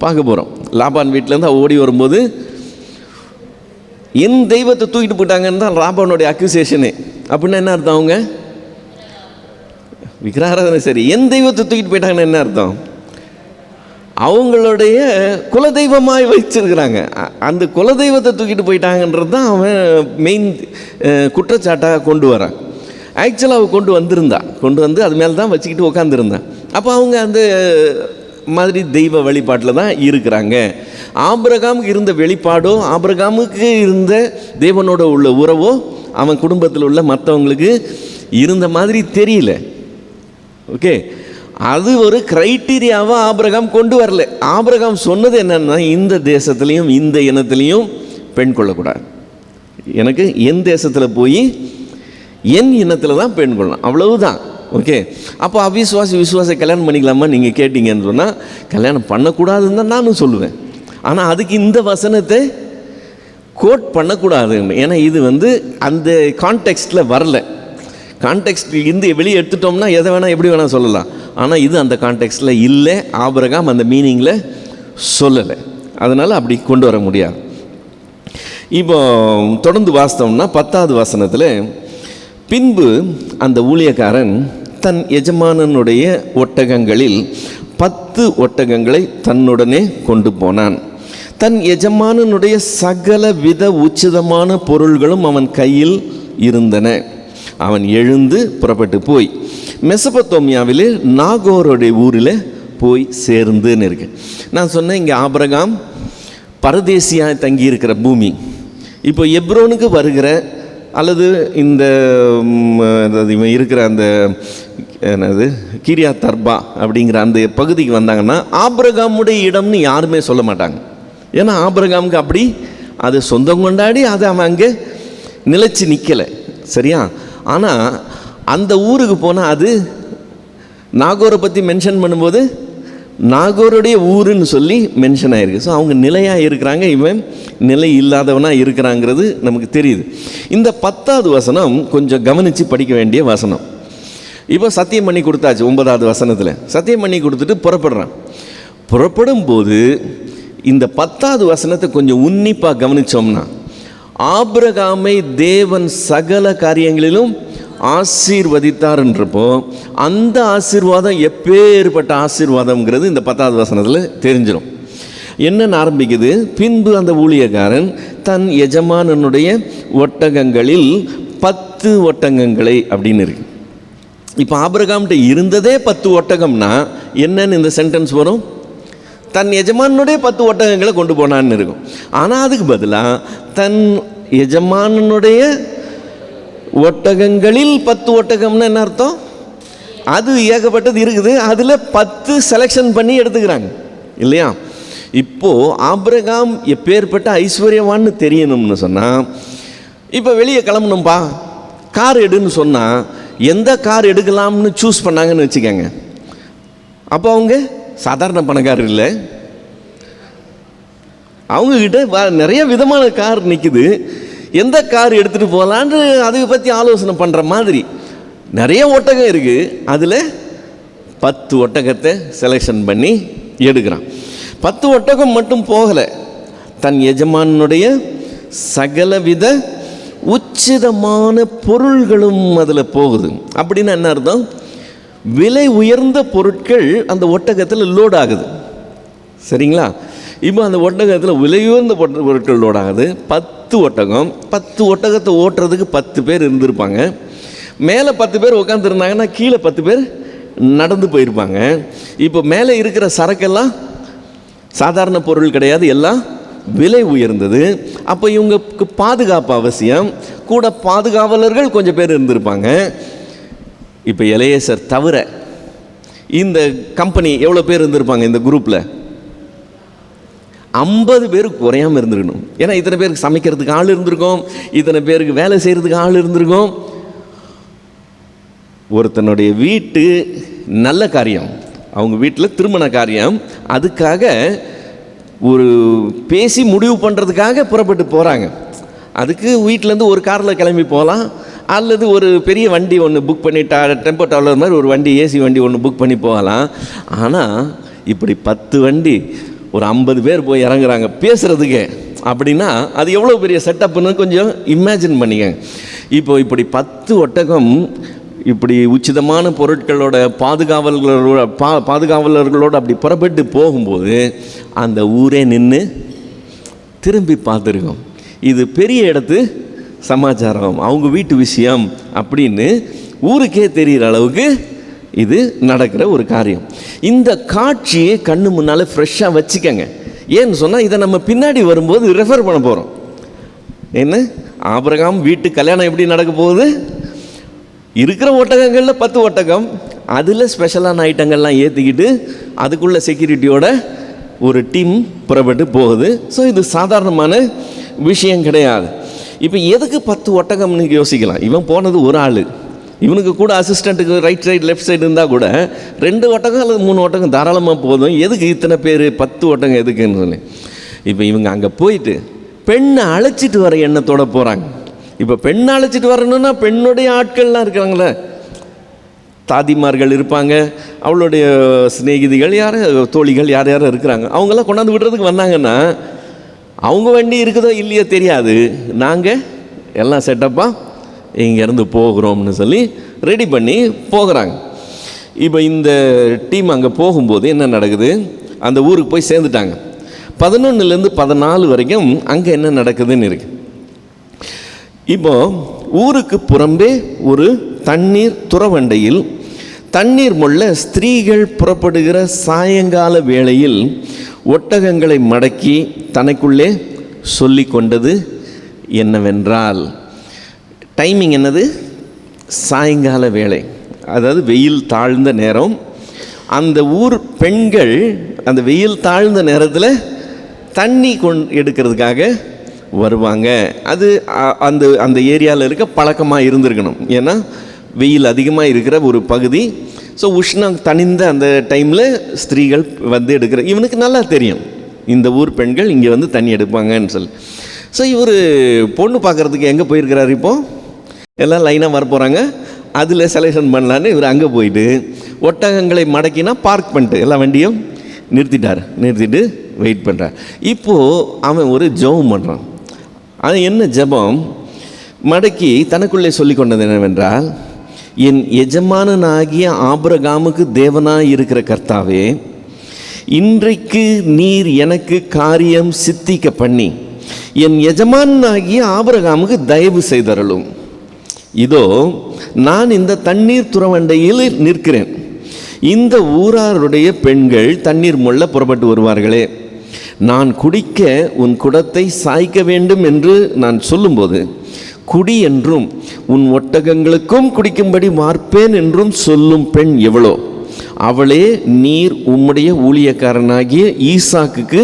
பார்க்க போகிறோம். லாபான் வீட்டிலேருந்து ஓடி வரும்போது என் தெய்வத்தை தூக்கிட்டு போயிட்டாங்கன்னு தான் லாபானுடைய அக்யூசேஷனு. அப்படின்னா என்ன அர்த்தம்? அவங்க விக்கிரகாராதனை சரி, என் தெய்வத்தை தூக்கிட்டு போயிட்டாங்கன்னு என்ன அர்த்தம்? அவங்களுடைய குலதெய்வமாய் வச்சிருக்கிறாங்க. அந்த குலதெய்வத்தை தூக்கிட்டு போயிட்டாங்கன்றது தான் அவன் மெயின் குற்றச்சாட்டாக கொண்டு வரான். ஆக்சுவலாக அவள் கொண்டு வந்து அது மேலே தான் வச்சுக்கிட்டு உட்காந்துருந்தான். அப்போ அவங்க அந்த மாதிரி தெய்வ வழிபாட்டில் தான் இருக்கிறாங்க. ஆபிரகாமுக்கு இருந்த வெளிப்பாடோ, ஆபிரகாமுக்கு இருந்த தேவனோட உள்ள உறவோ அவன் குடும்பத்தில் உள்ள மற்றவங்களுக்கு இருந்த மாதிரி தெரியல. ஓகே, அது ஒரு கிரைட்டீரியாவை ஆபிரகாம் கொண்டு வரல. ஆபிரகாம் சொன்னது என்னன்னா, இந்த தேசத்துலேயும் இந்த இனத்துலேயும் பெண் கொள்ளக்கூடாது. எனக்கு என் தேசத்தில் போய் என் இனத்தில் தான் பெண் கொள்ளலாம், அவ்வளவுதான். ஓகே, அப்போ விசுவாச கல்யாணம் பண்ணிக்கலாமா நீங்கள் கேட்டிங்கன்னு சொன்னால், கல்யாணம் பண்ணக்கூடாதுன்னு தான் நானும் சொல்லுவேன். ஆனால் அதுக்கு இந்த வசனத்தை கோட் பண்ணக்கூடாதுன்னு. ஏன்னா இது அந்த கான்டெக்ஸ்டில் வரல. கான்டெக்ஸ்ட் இருந்து வெளியே எடுத்துட்டோம்னா எதை வேணால் எப்படி வேணால் சொல்லலாம். ஆனால் இது அந்த கான்டெக்ஸ்டில் இல்லை. ஆபிரகாம் அந்த மீனிங்கில் சொல்லலை. அதனால் அப்படி கொண்டு வர முடியாது. இப்போ தொடர்ந்து வாசித்தோம்னா 10வது வசனத்தில், பின்பு அந்த ஊழியக்காரன் தன் எஜமானனுடைய ஒட்டகங்களில் 10 ஒட்டகங்களை தன்னுடனே கொண்டு போனான். தன் எஜமானனுடைய சகல வித உச்சிதமான பொருள்களும் அவன் கையில் இருந்தன. அவன் எழுந்து புறப்பட்டு போய் மெசபத்தோமியாவிலே நாகோருடைய ஊரில் போய் சேர்ந்துன்னு இருக்கு. நான் சொன்னேன், இங்கே ஆபிரகாம் பரதேசியாக தங்கியிருக்கிற பூமி. இப்போ எப்ரோனுக்கு வருகிற அல்லது இந்த இருக்கிற அந்த என்னது கிரியாத் அர்பா அப்படிங்கிற அந்த பகுதிக்கு வந்தாங்கன்னா ஆபிரகாமுடைய இடம்னு யாருமே சொல்ல மாட்டாங்க. ஏன்னா ஆபிரகாமுக்கு அப்படி அது சொந்தம் கொண்டாடி அது அவன் அங்கே நிலைச்சி நிற்கலை. சரியா? ஆனால் அந்த ஊருக்கு போனால் அது நாகோரை பற்றி மென்ஷன் பண்ணும்போது நாகோருடைய ஊருன்னு சொல்லி மென்ஷன் ஆகிருக்கு. ஸோ அவங்க நிலையாக இருக்கிறாங்க, இவன் நிலை இல்லாதவனாக இருக்கிறாங்கிறது நமக்கு தெரியுது. இந்த 10வது வசனம் கொஞ்சம் கவனித்து படிக்க வேண்டிய வசனம். இப்போ சத்தியம் பண்ணி கொடுத்தாச்சு. 9வது வசனத்தில் சத்தியம் பண்ணி கொடுத்துட்டு புறப்படுறான். புறப்படும் போது இந்த 10வது வசனத்தை கொஞ்சம் உன்னிப்பாக கவனித்தோம்னா, ஆபிரகாமை தேவன் சகல காரியங்களிலும் ஆசீர்வதித்தார்ன்றப்போ அந்த ஆசீர்வாதம் எப்பேற்பட்ட ஆசீர்வாதம்ங்கிறது இந்த 10வது வசனத்தில் தெரிஞ்சிடும். என்னன்னு ஆரம்பிக்குது? பின்பு அந்த ஊழியக்காரன் தன் எஜமானனுடைய ஒட்டகங்களில் 10 ஒட்டகங்களை அப்படின்னு இருக்கு. இப்போ ஆபிரகாம்கிட்ட இருந்ததே 10 ஒட்டகம்னா என்னன்னு இந்த சென்டென்ஸ் வரும்? தன் எஜமானனுடைய 10 ஒட்டகங்களை கொண்டு போனான்னு இருக்கும். ஆனால் அதுக்கு பதிலாக தன் எஜமானனுடைய ஒட்டகங்களில் 10 ஒட்டகம்னா என்ன அர்த்தம்? அது ஏகப்பட்டது இருக்குது, அதில் 10 செலெக்ஷன் பண்ணி எடுத்துக்கிறாங்க இல்லையா? இப்போது ஆபிரகாம் எப்பேற்பட்ட ஐஸ்வர்யவான்னு தெரியணும்னு சொன்னால், இப்போ வெளியே கிளம்பணும்பா கார் எடுன்னு சொன்னால் எந்த கார் எடுக்கலாம்னு சூஸ் பண்ணாங்கன்னு வச்சுக்கோங்க. அப்போ அவங்க சாதாரண பணக்காரர் இல்லை, அவங்கக்கிட்ட நிறைய விதமான கார் நிற்குது. எந்த கார் எடுத்துகிட்டு போகலான்னு அதை பற்றி ஆலோசனை பண்ணுற மாதிரி நிறைய ஒட்டகம் இருக்குது. அதில் 10 ஒட்டகத்தை செலெக்ஷன் பண்ணி எடுக்கிறான். 10 ஒட்டகம் மட்டும் போகலை, தன் எஜமானுடைய சகலவித உச்சிதமான பொருள்களும் அதில் போகுது. அப்படின்னா என்ன அர்த்தம்? விலை உயர்ந்த பொருட்கள் அந்த ஒட்டகத்தில் லோட் ஆகுது. சரிங்களா? இப்போ அந்த ஒட்டகத்தில் விலை உயர்ந்த பொருட்கள் லோட் ஆகுது. 10 ஒட்டகம். 10 ஒட்டகத்தை ஓட்டுறதுக்கு 10 பேர் இருந்திருப்பாங்க. மேலே 10 பேர் உட்காந்துருந்தாங்கன்னா கீழே 10 பேர் நடந்து போயிருப்பாங்க. இப்போ மேலே இருக்கிற சரக்கெல்லாம் சாதாரண பொருள் கிடையாது, எல்லாம் விலை உயர்ந்தது. அப்போ இவங்களுக்கு பாதுகாப்பு அவசியம். கூட பாதுகாவலர்கள் கொஞ்சம் பேர் இருந்திருப்பாங்க. இப்போ எலியேசர் தவிர இந்த கம்பெனி எவ்வளோ பேர் இருந்திருப்பாங்க? இந்த குரூப்பில் 50 பேருக்கு குறையாமல் இருந்திருக்கணும். ஏன்னா இத்தனை பேருக்கு சமைக்கிறதுக்கு ஆள் இருந்திருக்கும், இத்தனை பேருக்கு வேலை செய்கிறதுக்கு ஆள் இருந்திருக்கும். ஒருத்தனுடைய வீட்டு நல்ல காரியம், அவங்க வீட்டில் திருமண காரியம், அதுக்காக ஒரு பேசி முடிவு பண்ணுறதுக்காக புறப்பட்டு போகிறாங்க. அதுக்கு வீட்டிலேருந்து ஒரு காரில் கிளம்பி போகலாம், அல்லது ஒரு பெரிய வண்டி ஒன்று புக் பண்ணி டெம்போ ட்ராவலர் மாதிரி ஒரு வண்டி, ஏசி வண்டி ஒன்று புக் பண்ணி போகலாம். ஆனால் இப்படி 10 வண்டி ஒரு 50 பேர் போய் இறங்குறாங்க பேசுகிறதுக்கு அப்படின்னா அது எவ்வளோ பெரிய செட்டப்னு கொஞ்சம் இமேஜின் பண்ணிக்கங்க. இப்போ இப்படி 10 ஒட்டகம் இப்படி உச்சிதமான பொருட்களோட பாதுகாவலர்களோடு அப்படி புறப்பட்டு போகும்போது அந்த ஊரே நின்று திரும்பி பார்த்துருக்கோம். இது பெரிய இடத்து சமாச்சாரம், அவங்க வீட்டு விஷயம் அப்படின்னு ஊருக்கே தெரிகிற அளவுக்கு இது நடக்கிற ஒரு காரியம். இந்த காட்சியை கண்ணு முன்னால் ஃப்ரெஷ்ஷாக வச்சுக்கங்க. ஏன்னு சொன்னால் இதை நம்ம பின்னாடி வரும்போது ரெஃபர் பண்ண போகிறோம். என்ன, ஆபிரகாம் வீட்டு கல்யாணம் எப்படி நடக்க போகுது? இருக்கிற ஒட்டகங்களில் 10 ஒட்டகம், அதில் ஸ்பெஷலான ஐட்டங்கள்லாம் ஏற்றிக்கிட்டு அதுக்குள்ள செக்யூரிட்டியோட ஒரு டீம் புறப்பட்டு போகுது. ஸோ இது சாதாரணமான விஷயம் கிடையாது. இப்போ எதுக்கு 10 ஒட்டகம்னு யோசிக்கலாம். இவன் போனது ஒரு ஆள், இவனுக்கு கூட அசிஸ்டண்ட்டுக்கு ரைட் சைடு லெஃப்ட் சைடு இருந்தால் கூட 2 ஒட்டகம் அல்லது 3 ஒட்டகம் தாராளமாக போதும். எதுக்கு இத்தனை பேர் 10 ஒட்டகம் எதுக்குன்னு சொல்லி இப்போ இவங்க அங்கே போயிட்டு பெண்ணை அழைச்சிட்டு வர எண்ணத்தோடு போகிறாங்க. இப்போ பெண்ணை அழைச்சிட்டு வரணும்னா பெண்ணுடைய ஆட்கள்லாம் இருக்கிறாங்களே, தாதிமார்கள் இருப்பாங்க, அவளுடைய சிநேகிதிகள் யார், தோழிகள் யார் யாரும் இருக்கிறாங்க, அவங்களாம் கொண்டாந்து விடுறதுக்கு வந்தாங்கன்னா அவங்க வண்டி இருக்குதோ இல்லையோ தெரியாது, நாங்கள் எல்லாம் செட்டப்பாக இங்கேருந்து போகிறோம்னு சொல்லி ரெடி பண்ணி போகிறாங்க. இப்போ இந்த டீம் அங்கே போகும்போது என்ன நடக்குது, அந்த ஊருக்கு போய் சேர்ந்துட்டாங்க. 11லேருந்து 14 வரைக்கும் அங்கே என்ன நடக்குதுன்னு இருக்கு. இப்போ ஊருக்கு புறம்பே ஒரு தண்ணீர் துறவண்டையில் தண்ணீர் மொள்ள ஸ்திரீகள் புறப்படுகிற சாயங்கால வேளையில் ஒட்டகங்களை மடக்கி தனக்குள்ளே சொல்லி கொண்டது என்னவென்றால், டைமிங் என்னது, சாயங்கால வேளை, அதாவது வெயில் தாழ்ந்த நேரம். அந்த ஊர் பெண்கள் அந்த வெயில் தாழ்ந்த நேரத்தில் தண்ணி எடுக்கிறதுக்காக வருவாங்க. அது அந்த அந்த ஏரியாவில் இருக்க பழக்கமாக இருந்திருக்கணும். ஏன்னா வெயில் அதிகமாக இருக்கிற ஒரு பகுதி. ஸோ உஷ்ணம் தணிந்த அந்த டைமில் ஸ்திரீகள் வந்து எடுக்கிற, இவனுக்கு நல்லா தெரியும் இந்த ஊர் பெண்கள் இங்கே வந்து தண்ணி எடுப்பாங்கன்னு சொல்லி. ஸோ இவர் பொண்ணு பார்க்குறதுக்கு எங்கே போயிருக்கிறார், இப்போது எல்லாம் லைனாக வர போகிறாங்க, அதில் செலெக்ஷன் பண்ணலான்னு இவர் அங்கே போயிட்டு ஒட்டகங்களை மடக்கினா பார்க் பண்ணிட்டு எல்லா வண்டியும் நிறுத்திட்டு வெயிட் பண்ணுறார். இப்போது அவன் ஒரு ஜெபம் பண்ணுறான். அது என்ன ஜெபம், மடக்கி தனக்குள்ளே சொல்லி கொண்டது என்னவென்றால், என் எஜமானனாகிய ஆபிரகாமுக்கு தேவனாய் இருக்கிற கர்த்தாவே, இன்றைக்கு நீர் எனக்கு காரியம் சித்திக்க பண்ணி என் எஜமானாகிய ஆபிரகாமுக்கு தயவு செய்தருளும். இதோ நான் இந்த தண்ணீர் துறவண்டையில் நிற்கிறேன். இந்த ஊராருடைய பெண்கள் தண்ணீர் மொள்ள புறப்பட்டு வருவார்களே, நான் குடிக்க உன் குடத்தை சாய்க்க வேண்டும் என்று நான் சொல்லும்போது, குடி என்றும் உன் ஒட்டகங்களுக்கும் குடிக்கும்படி வார்ப்பேன் என்றும் சொல்லும் பெண் எவளோ, அவளே நீர் உம்முடைய ஊழியக்காரனாகிய ஈசாக்குக்கு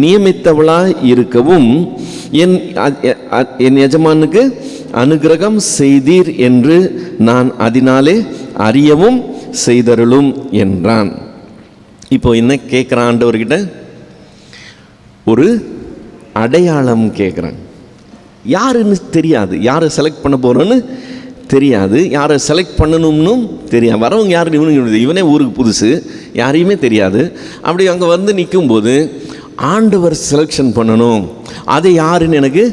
நியமித்தவளாய் இருக்கவும் என் எஜமானுக்கு அனுக்கிரகம் செய்தீர் என்று நான் அதனாலே அறியவும் செய்தருளும் என்றான். இப்போ என்ன கேட்குறான் ஆண்டவர்கிட்ட, ஒரு அடையாளம் கேட்குறான். யாருன்னு தெரியாது, யாரை செலக்ட் பண்ண போகிறோன்னு தெரியாது, யாரை செலக்ட் பண்ணணும்னு தெரியாது, வரவங்க யாருன்னு இவனே ஊருக்கு புதுசு, யாரையுமே தெரியாது. அப்படி அங்கே வந்து நிற்கும்போது ஆண்டவர் செலெக்ஷன் பண்ணணும், அதை யாருன்னு எனக்கு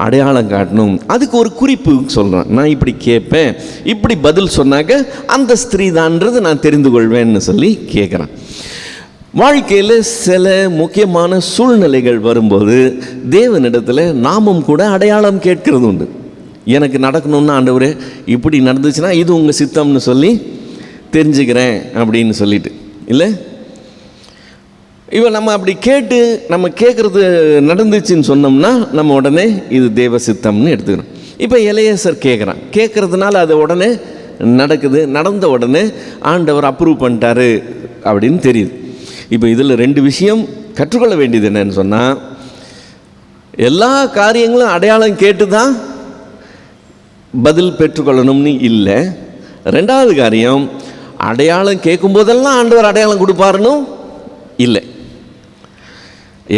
அடையாளம் காட்டணும், அதுக்கு ஒரு குறிப்பு சொல்கிறான். நான் இப்படி கேட்பேன், இப்படி பதில் சொன்னாக்க அந்த ஸ்திரீ தான்றது நான் தெரிந்து கொள்வேன்னு சொல்லி கேட்குறான். வாழ்க்கையில் சில முக்கியமான சூழ்நிலைகள் வரும்போது தேவனிடத்தில் நாமும் கூட அடையாளம் கேட்கிறது உண்டு. எனக்கு நடக்கணும்னா ஆண்டவரே இப்படி நடந்துச்சுன்னா இது உங்கள் சித்தம்னு சொல்லி தெரிஞ்சுக்கிறேன் அப்படின்னு சொல்லிட்டு. இல்லை, இவன் நம்ம அப்படி கேட்டு நம்ம கேட்குறது நடந்துச்சுன்னு சொன்னோம்னா நம்ம உடனே இது தேவ சித்தம்னு எடுத்துக்கணும். இப்போ எலியேசர் கேட்குறதுனால அது உடனே நடக்குது. நடந்த உடனே ஆண்டவர் அப்ரூவ் பண்ணிட்டாரு அப்படின்னு தெரியுது. இப்போ இதில் 2 விஷயம் கற்றுக்கொள்ள வேண்டியது என்னன்னு சொன்னால், எல்லா காரியங்களும் அடையாளம் கேட்டு தான் பதில் பெற்றுக்கொள்ளணும்னு இல்லை. 2வது காரியம், அடையாளம் கேட்கும் போதெல்லாம் ஆண்டவர் அடையாளம் கொடுப்பாருன்னு இல்லை.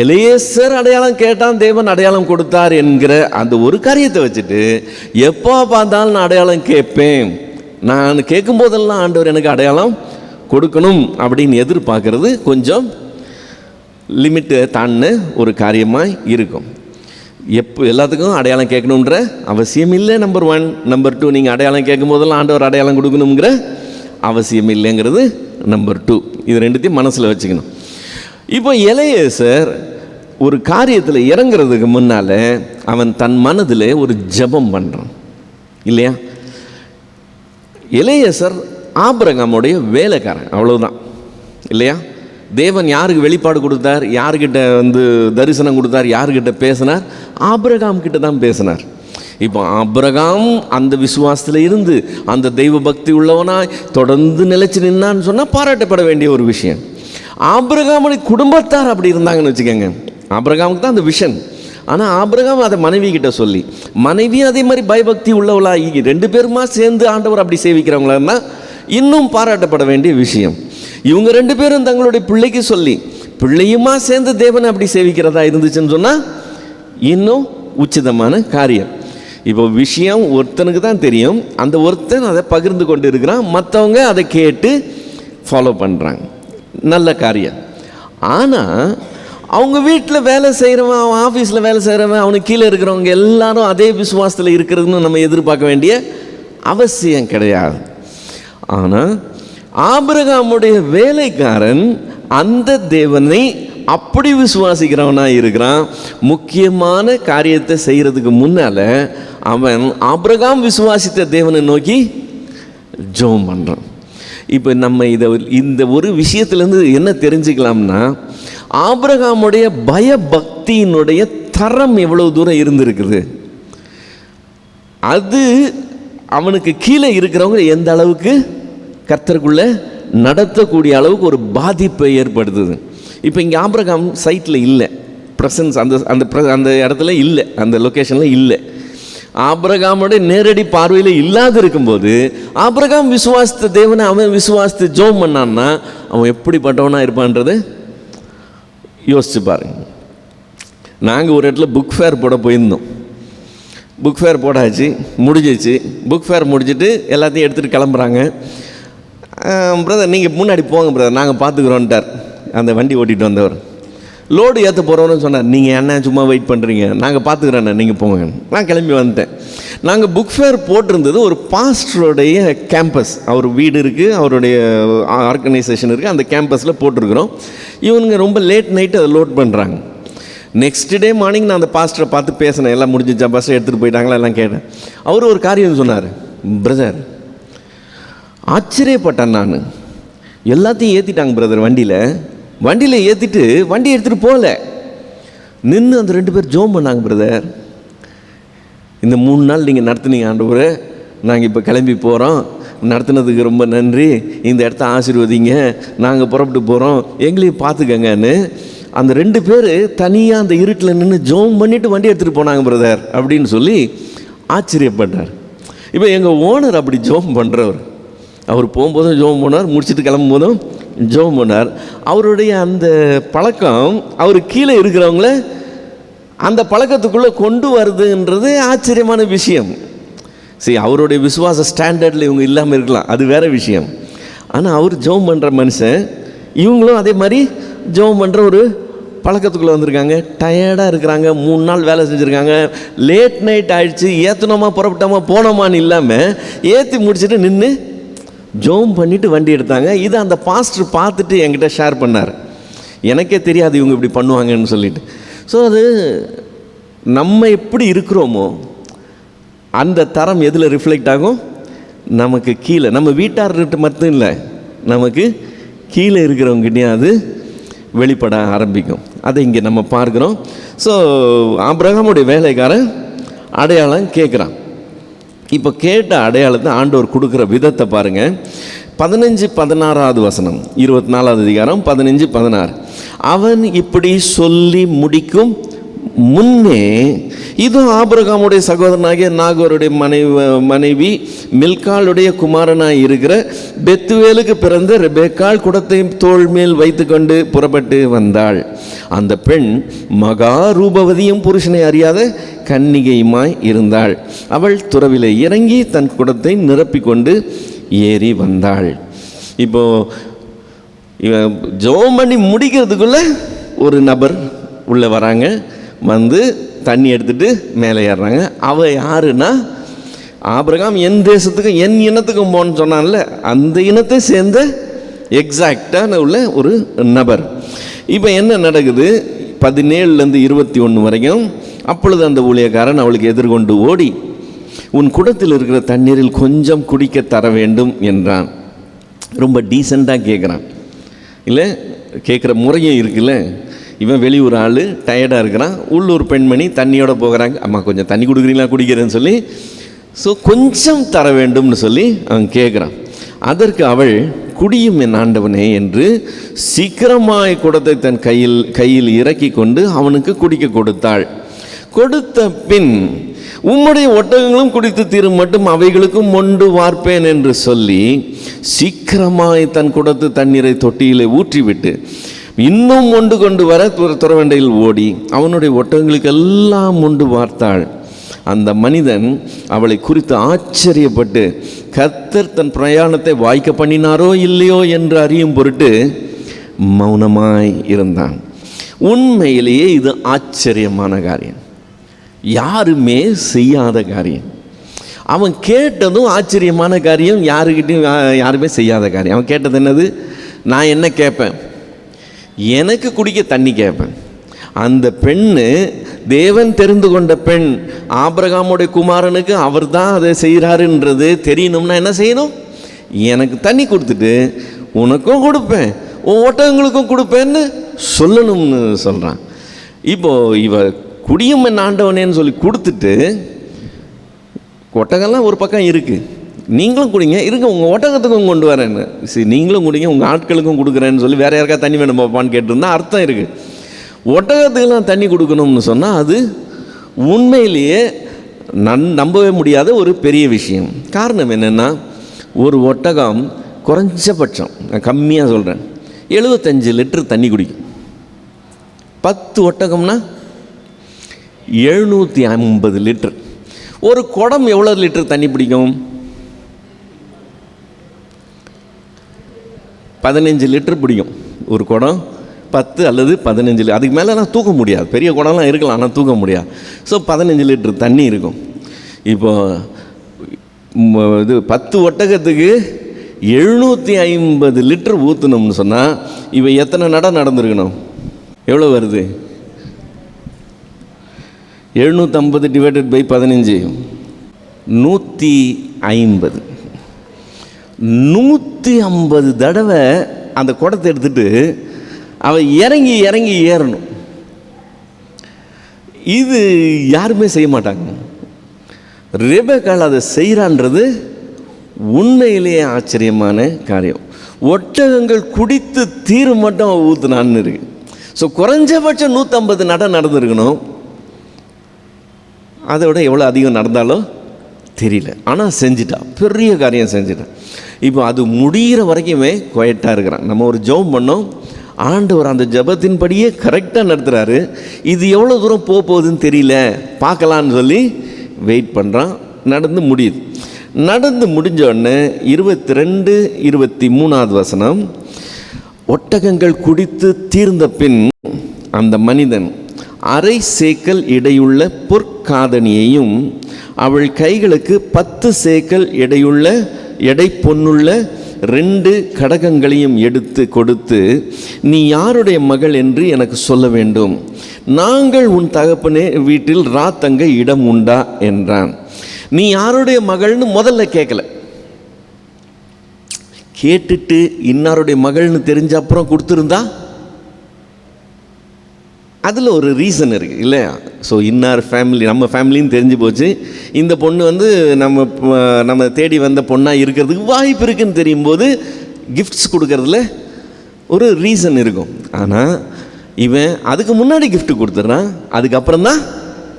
எலியேசர் அடையாளம் கேட்டான், தேவன் அடையாளம் கொடுத்தார் என்கிற அந்த ஒரு காரியத்தை வச்சுட்டு எப்போ பார்த்தாலும் நான் அடையாளம் கேட்பேன், நான் கேட்கும் போதெல்லாம் ஆண்டவர் எனக்கு அடையாளம் கொடுக்கணும் அப்படின்னு எதிர்பார்க்கறது கொஞ்சம் லிமிட்டை தாண்டின ஒரு காரியமாக இருக்கும். எல்லாத்துக்கும் அடையாளம் கேட்கணுன்ற அவசியம் இல்லை. நம்பர் 1. நம்பர் 2, நீங்கள் அடையாளம் கேட்கும் போதெல்லாம் ஆண்டவர் அடையாளம் கொடுக்கணுங்கிற அவசியம் இல்லைங்கிறது நம்பர் 2. இது 2த்தையும் மனசில் வச்சுக்கணும். இப்போ எலியேசர் ஒரு காரியத்தில் இறங்குறதுக்கு முன்னால் அவன் தன் மனதில் ஒரு ஜெபம் பண்ணுறான் இல்லையா? எலியேசர் ஆபிரகாமுடைய வேலைக்காரன், அவ்வளவுதான் இல்லையா? தேவன் யாருக்கு வெளிப்பாடு கொடுத்தார், யார்கிட்ட தரிசனம் கொடுத்தார், யார்கிட்ட பேசினார்? ஆபிரகாம் கிட்ட தான் பேசினார். இப்போ ஆபிரகாம் அந்த விசுவாசத்தில் இருந்து அந்த தெய்வ பக்தி உள்ளவனாய் தொடர்ந்து நிலைச்சு நின்னான்னு சொன்னால் பாராட்டப்பட வேண்டிய ஒரு விஷயம். ஆபிரகாமுடைய குடும்பத்தார் அப்படி இருந்தாங்கன்னு வச்சுக்கோங்க. ஆபிரகாமுக்கு தான் அந்த விஷன். ஆனால் ஆபிரகாம் அதை மனைவி கிட்ட சொல்லி, மனைவியும் அதே மாதிரி பயபக்தி உள்ளவளா 2 பேருமா சேர்ந்து ஆண்டவர் அப்படி சேவிக்கிறவங்களா இன்னும் பாராட்டப்பட வேண்டிய விஷயம். இவங்க 2 பேரும் தங்களுடைய பிள்ளைக்கு சொல்லி பிள்ளையுமா சேர்ந்து தேவனை அப்படி சேவிக்கிறதா இருந்துச்சுன்னு சொன்னால் இன்னும் உச்சிதமான காரியம். இப்போ விஷயம் ஒருத்தனுக்கு தான் தெரியும், அந்த ஒருத்தன் அதை பகிர்ந்து கொண்டு இருக்கிறான், மற்றவங்க அதை கேட்டு ஃபாலோ பண்ணுறாங்க. நல்ல காரியம். ஆனால் அவங்க வீட்டில் வேலை செய்கிறவன், அவன் ஆஃபீஸில் வேலை செய்கிறவன், அவனுக்கு கீழே இருக்கிறவங்க எல்லாரும் அதே விசுவாசத்தில் இருக்கிறதுன்னு நம்ம எதிர்பார்க்க வேண்டிய அவசியம் கிடையாது. ஆனால் ஆபிரகாமுடைய வேலைக்காரன் அந்த தேவனை அப்படி விசுவாசிக்கிறவனாக இருக்கிறான். முக்கியமான காரியத்தை செய்கிறதுக்கு முன்னால் அவன் ஆபிரகாம் விசுவாசித்த தேவனை நோக்கி ஜெபம் பண்ணுறான். இப்போ நம்ம இந்த ஒரு விஷயத்துலேருந்து என்ன தெரிஞ்சுக்கலாம்னா, ஆபிரகாமுடைய பயபக்தியினுடைய தரம் எவ்வளவு தூரம் இருந்திருக்குது, அது அவனுக்கு கீழே இருக்கிறவங்க எந்த அளவுக்கு கர்த்தருக்குள்ளே நடத்தக்கூடிய அளவுக்கு ஒரு பாதிப்பை ஏற்படுத்துது. இப்போ இங்கே ஆபிரகாம் சைட்டில் இல்லை, ப்ரெசன்ஸ் அந்த இடத்துல இல்லை, அந்த லொக்கேஷனில் இல்லை. ஆபிரகாமுடைய நேரடி பார்வையில் இல்லாத இருக்கும்போது ஆபிரகாம் விசுவாசித்த தேவனை அவன் விசுவாசித்து ஜெபம் பண்ணான்னா அவன் எப்படிப்பட்டவனாக இருப்பான்றது யோசிச்சு பாருங்க. நாங்கள் ஒரு இடத்துல புக் ஃபேர் போட போயிருந்தோம். புக் ஃபேர் போடாச்சு, முடிஞ்சிச்சு. புக் ஃபேர் முடிச்சுட்டு எல்லாத்தையும் எடுத்துகிட்டு கிளம்புறாங்க. பிரதர் நீங்கள் முன்னாடி போங்க பிரதர், நாங்கள் பார்த்துக்குறோன்ட்டார் அந்த வண்டி ஓட்டிகிட்டு வந்தவர். லோடு ஏற்ற போகிறோன்னு சொன்னார். நீங்கள் என்ன சும்மா வெயிட் பண்ணுறீங்க, நாங்கள் பார்த்துக்குறேண்ணே, நீங்கள் போங்க. நான் கிளம்பி வந்துட்டேன். நாங்கள் புக் ஃபேர் போட்டிருந்தது ஒரு பாஸ்டருடைய கேம்பஸ், அவர் வீடு இருக்குது, அவருடைய ஆர்கனைசேஷன் இருக்குது, அந்த கேம்பஸில் போட்டிருக்கிறோம். இவனுங்க ரொம்ப லேட் நைட்டு அதை லோட் பண்ணுறாங்க. நெக்ஸ்ட் டே மார்னிங் நான் அந்த பாஸ்டரை பார்த்து பேசினேன், எல்லாம் முடிஞ்சிச்சா, பஸ்ஸை எடுத்துகிட்டு போயிட்டாங்களா எல்லாம் கேட்டேன். அவர் ஒரு காரியம் சொன்னார். பிரதர், ஆச்சரியப்பட்டேன் நான், எல்லாத்தையும் ஏற்றிட்டாங்க பிரதர் வண்டியில் ஏற்றிட்டு வண்டி எடுத்துகிட்டு போகல, நின்று அந்த 2 பேர் ஜெபம் பண்ணாங்க. பிரதர், இந்த 3 நாள் நீங்கள் நடத்துனீங்க ஆண்டவரே, நாங்கள் இப்போ கிளம்பி போகிறோம், நடத்துனதுக்கு ரொம்ப நன்றி, இந்த இடத்த ஆசீர்வதிங்க, நாங்கள் புறப்பட்டு போகிறோம், எங்களையும் பார்த்துக்கங்கன்னு அந்த 2 பேர் தனியாக அந்த இருட்டில் நின்று ஜெபம் பண்ணிவிட்டு வண்டி எடுத்துகிட்டு போனாங்க பிரதர் அப்படின்னு சொல்லி ஆச்சரியப்பட்டார். இப்போ எங்கள் ஓனர் அப்படி ஜெபம் பண்ணுறவர், அவர் போகும்போதும் ஜெபம் பண்ணார், முடிச்சுட்டு கிளம்பும் போதும் ஜெபம் பண்ணார். அவருடைய அந்த பழக்கம் அவர் கீழே இருக்கிறவங்கள அந்த பழக்கத்துக்குள்ளே கொண்டு வருதுன்றது ஆச்சரியமான விஷயம். சரி, அவருடைய விசுவாச ஸ்டாண்டர்டில் இவங்க இல்லாமல் இருக்கலாம், அது வேறு விஷயம். ஆனால் அவர் ஜெபம் பண்ணுற மனுஷன், இவங்களும் அதே மாதிரி ஜெபம் பண்ணுற ஒரு பழக்கத்துக்குள்ளே வந்திருக்காங்க. டயர்டாக இருக்கிறாங்க, 3 நாள் வேலை செஞ்சுருக்காங்க, லேட் நைட் ஆகிடுச்சு, ஏற்றுனோமா புறப்பட்டோமா போனோமான்னு இல்லாமல் ஏற்றி முடிச்சுட்டு நின்று ஜெபம் பண்ணிவிட்டு வண்டி எடுத்தாங்க. இதை அந்த பாஸ்டர் பார்த்துட்டு என்கிட்ட ஷேர் பண்ணார். எனக்கே தெரியாது இவங்க இப்படி பண்ணுவாங்கன்னு சொல்லிட்டு. ஸோ அது நம்ம எப்படி இருக்கிறோமோ அந்த தரம் எதில் ரிஃப்ளெக்ட் ஆகும்? நமக்கு கீழே, நம்ம வீட்டார்கிட்ட மட்டும் இல்லை, நமக்கு கீழே இருக்கிறவங்ககிட்டையும் அது வெளிப்பட ஆரம்பிக்கும். அதை இங்கே நம்ம பார்க்குறோம். ஸோ ஆபிரகாமுடைய வேலைக்காரன் அடையாளம் கேட்குறான். இப்போ கேட்ட அடையாளத்தை ஆண்டவர் கொடுக்குற விதத்தை பாருங்கள். 15-16 வசனம், 24 அதிகாரம் 15-16. அவன் இப்படி சொல்லி முடிக்கும் முன்னே இது ஆபிரகாமுடைய சகோதரனாகிய நாகோருடைய மனைவி மில்காளுடைய குமாரனாய் இருக்கிற பெத்துவேலுக்கு பிறந்த ரெபெக்காள் குடத்தை தோள் மேல் வைத்து கொண்டு புறப்பட்டு வந்தாள். அந்த பெண் மகா ரூபவதியும் புருஷனை அறியாத கன்னிகையுமாய் இருந்தாள். அவள் துறவிலே இறங்கி தன் குடத்தை நிரப்பிக்கொண்டு ஏறி வந்தாள். இப்போ இவன் ஜெபம் பண்ணி முடிக்கிறதுக்குள்ள ஒரு நபர் உள்ளே வராங்க. வந்து தண்ணி எடுத்துட்டு மேலே ஏறுறாங்க. அவள் யாருன்னா, ஆபிரகாம் என் தேசத்துக்கும் என் இனத்துக்கும் போன்னு சொன்னான்ல, அந்த இனத்தை சேர்ந்த எக்ஸாக்டான உள்ள ஒரு நபர். இப்போ என்ன நடக்குது, 17 21 வரைக்கும். அப்பொழுது அந்த ஊழியக்காரன் அவளுக்கு எதிர்கொண்டு ஓடி, உன் குடத்தில் இருக்கிற தண்ணீரில் கொஞ்சம் குடிக்க தர வேண்டும் என்றான். ரொம்ப டீசெண்டாக கேட்குறான் இல்லை, கேட்குற முறையும் இருக்குல்ல. இவன் வெளியூர் ஆள், டயர்டாக இருக்கிறான். உள்ளூர் பெண்மணி தண்ணியோடு போகிறாங்க. அம்மா கொஞ்சம் தண்ணி கொடுக்குறீங்களா, குடிக்கிறேன்னு சொல்லி. ஸோ கொஞ்சம் தர வேண்டும்னு சொல்லி அவன் கேட்குறான். அதற்கு அவள், குடியும் என் ஆண்டவனே என்று சீக்கிரமாய் குடத்தை தன் கையில் இறக்கி கொண்டு அவனுக்கு குடிக்க கொடுத்தாள். கொடுத்த பின், உம்முடைய ஒட்டகங்களும் குடித்து தீரும் மட்டும் அவைகளுக்கும் மொண்டு வார்ப்பேன் என்று சொல்லி சீக்கிரமாய் தன் குடத்து தண்ணீரை தொட்டியிலே ஊற்றிவிட்டு இன்னும் மொண்டு கொண்டு வர துறவண்டையில் ஓடி அவனுடைய ஒட்டகங்களுக்கெல்லாம் மொண்டு வார்த்தாள். அந்த மனிதன் அவளை குறித்து ஆச்சரியப்பட்டு கர்த்தர் தன் பிரயாணத்தை வாய்க்க பண்ணினாரோ இல்லையோ என்று அறியும் பொருட்டு மௌனமாய் இருந்தான். உண்மையிலேயே இது ஆச்சரியமான காரியம், யாருமே செய்யாத காரியம். அவன் கேட்டதும் ஆச்சரியமான காரியம், யாருக்கிட்டையும் யாருமே செய்யாத காரியம். அவன் கேட்டது என்னது, நான் என்ன கேட்பேன், எனக்கு குடிக்க தண்ணி கேட்பேன். அந்த பெண்ணு தேவன் தெரிந்து கொண்ட பெண், ஆபிரகாமுடைய குமாரனுக்கு அவர் தான் அதை செய்கிறாருன்றது தெரியணும்னா என்ன செய்யணும், எனக்கு தண்ணி கொடுத்துட்டு உனக்கும் கொடுப்பேன், உன் ஒட்டகங்களுக்கும் கொடுப்பேன்னு சொல்லணும்னு சொல்கிறான். இப்போது இவ குடியும் என் ஆண்டவனேன்னு சொல்லி கொடுத்துட்டு, ஒட்டகம்லாம் ஒரு பக்கம் இருக்குது, நீங்களும் குடிங்க, இருங்க உங்கள் ஒட்டகத்துக்கும் கொண்டு வரேன்னு, சரி நீங்களும் குடிங்க, உங்கள் ஆட்களுக்கும் கொடுக்குறேன்னு சொல்லி வேறு யாருக்கா தண்ணி வேணும் பாப்பான்னு கேட்டிருந்தா அர்த்தம் இருக்குது. ஒட்டகத்துக்கெல்லாம் தண்ணி கொடுக்கணும்னு சொன்னால் அது உண்மையிலேயே நம்பவே முடியாத ஒரு பெரிய விஷயம். காரணம் என்னென்னா, ஒரு ஒட்டகம் குறைஞ்சபட்சம், நான் கம்மியாக சொல்கிறேன், 75 லிட்டர் தண்ணி குடிக்கும். 10 ஒட்டகம்னா 750 லிட்டர். ஒரு குடம் எவ்வளோ லிட்டர் தண்ணி பிடிக்கும், 15 லிட்டர் பிடிக்கும் ஒரு குடம். 10 அல்லது 15, அதுக்கு மேலேலாம் தூக்க முடியாது. பெரிய குடம்லாம் இருக்கலாம், ஆனால் தூக்க முடியாது. ஸோ 15 லிட்டர் தண்ணி இருக்கும். இப்போ இது 10 ஒட்டகத்துக்கு 750 லிட்டர் ஊற்றணும்னு சொன்னால் இவ எத்தனை நடந்திருக்கணும், எவ்வளோ வருது, 750 டிவைடட் பை 15, 150. 150 தடவை அந்த குடத்தை எடுத்துட்டு அவள் இறங்கி ஏறணும். இது யாருமே செய்ய மாட்டாங்க. ரெபெக்காள் அதை செய்கிறான்றது உண்மையிலேயே ஆச்சரியமான காரியம். ஒட்டகங்கள் குடித்து தீரு மட்டும் ஊற்றுனான்னு இருக்கு. ஸோ குறைஞ்சபட்சம் 150 நடந்திருக்கணும். அதை விட எவ்வளோ அதிகம் நடந்தாலும் தெரியல, ஆனால் செஞ்சிட்டான், பெரிய காரியம் செஞ்சிட்டான். இப்போ அது முடிகிற வரைக்குமே குவைட்டாக இருக்கிறான். நம்ம ஒரு ஜெபம் பண்ணோம், ஆண்டவர் அந்த ஜெபத்தின்படியே கரெக்டாக நடத்துகிறாரு. இது எவ்வளோ தூரம் போகுதுன்னு தெரியல, பார்க்கலான்னு சொல்லி வெயிட் பண்ணுறான். நடந்து முடியுது. நடந்து முடிஞ்ச உடனே 22, 23 வசனம், ஒட்டகங்கள் குடித்து தீர்ந்த பின் அந்த மனிதன் அரை சேக்கல் எடையுள்ள பொற்காதணியையும் அவள் கைகளுக்கு 10 சேக்கல் எடை பொன்னுள்ள 2 கடகங்களையும் எடுத்து கொடுத்து, நீ யாருடைய மகள் என்று எனக்கு சொல்ல வேண்டும், நாங்கள் உன் தகப்பனே வீட்டில் ராத்தங்க இடம் உண்டா என்றான். நீ யாருடைய மகள்னு முதல்ல கேட்கல, கேட்டுட்டு இன்னாருடைய மகள்னு தெரிஞ்ச அப்புறம் கொடுத்துருந்தா அதில் ஒரு ரீசன் இருக்குது இல்லையா? ஸோ இன்னார் ஃபேமிலி, நம்ம ஃபேமிலின்னு தெரிஞ்சு போச்சு. இந்த பொண்ணு வந்து நம்ம தேடி வந்த பொண்ணாக இருக்கிறதுக்கு வாய்ப்பு இருக்குதுன்னு தெரியும் போது கிஃப்ட்ஸ் கொடுக்கறதுல ஒரு ரீசன் இருக்கும். ஆனால் இவன் அதுக்கு முன்னாடி கிஃப்ட் கொடுத்துட்றான், அதுக்கப்புறம் தான்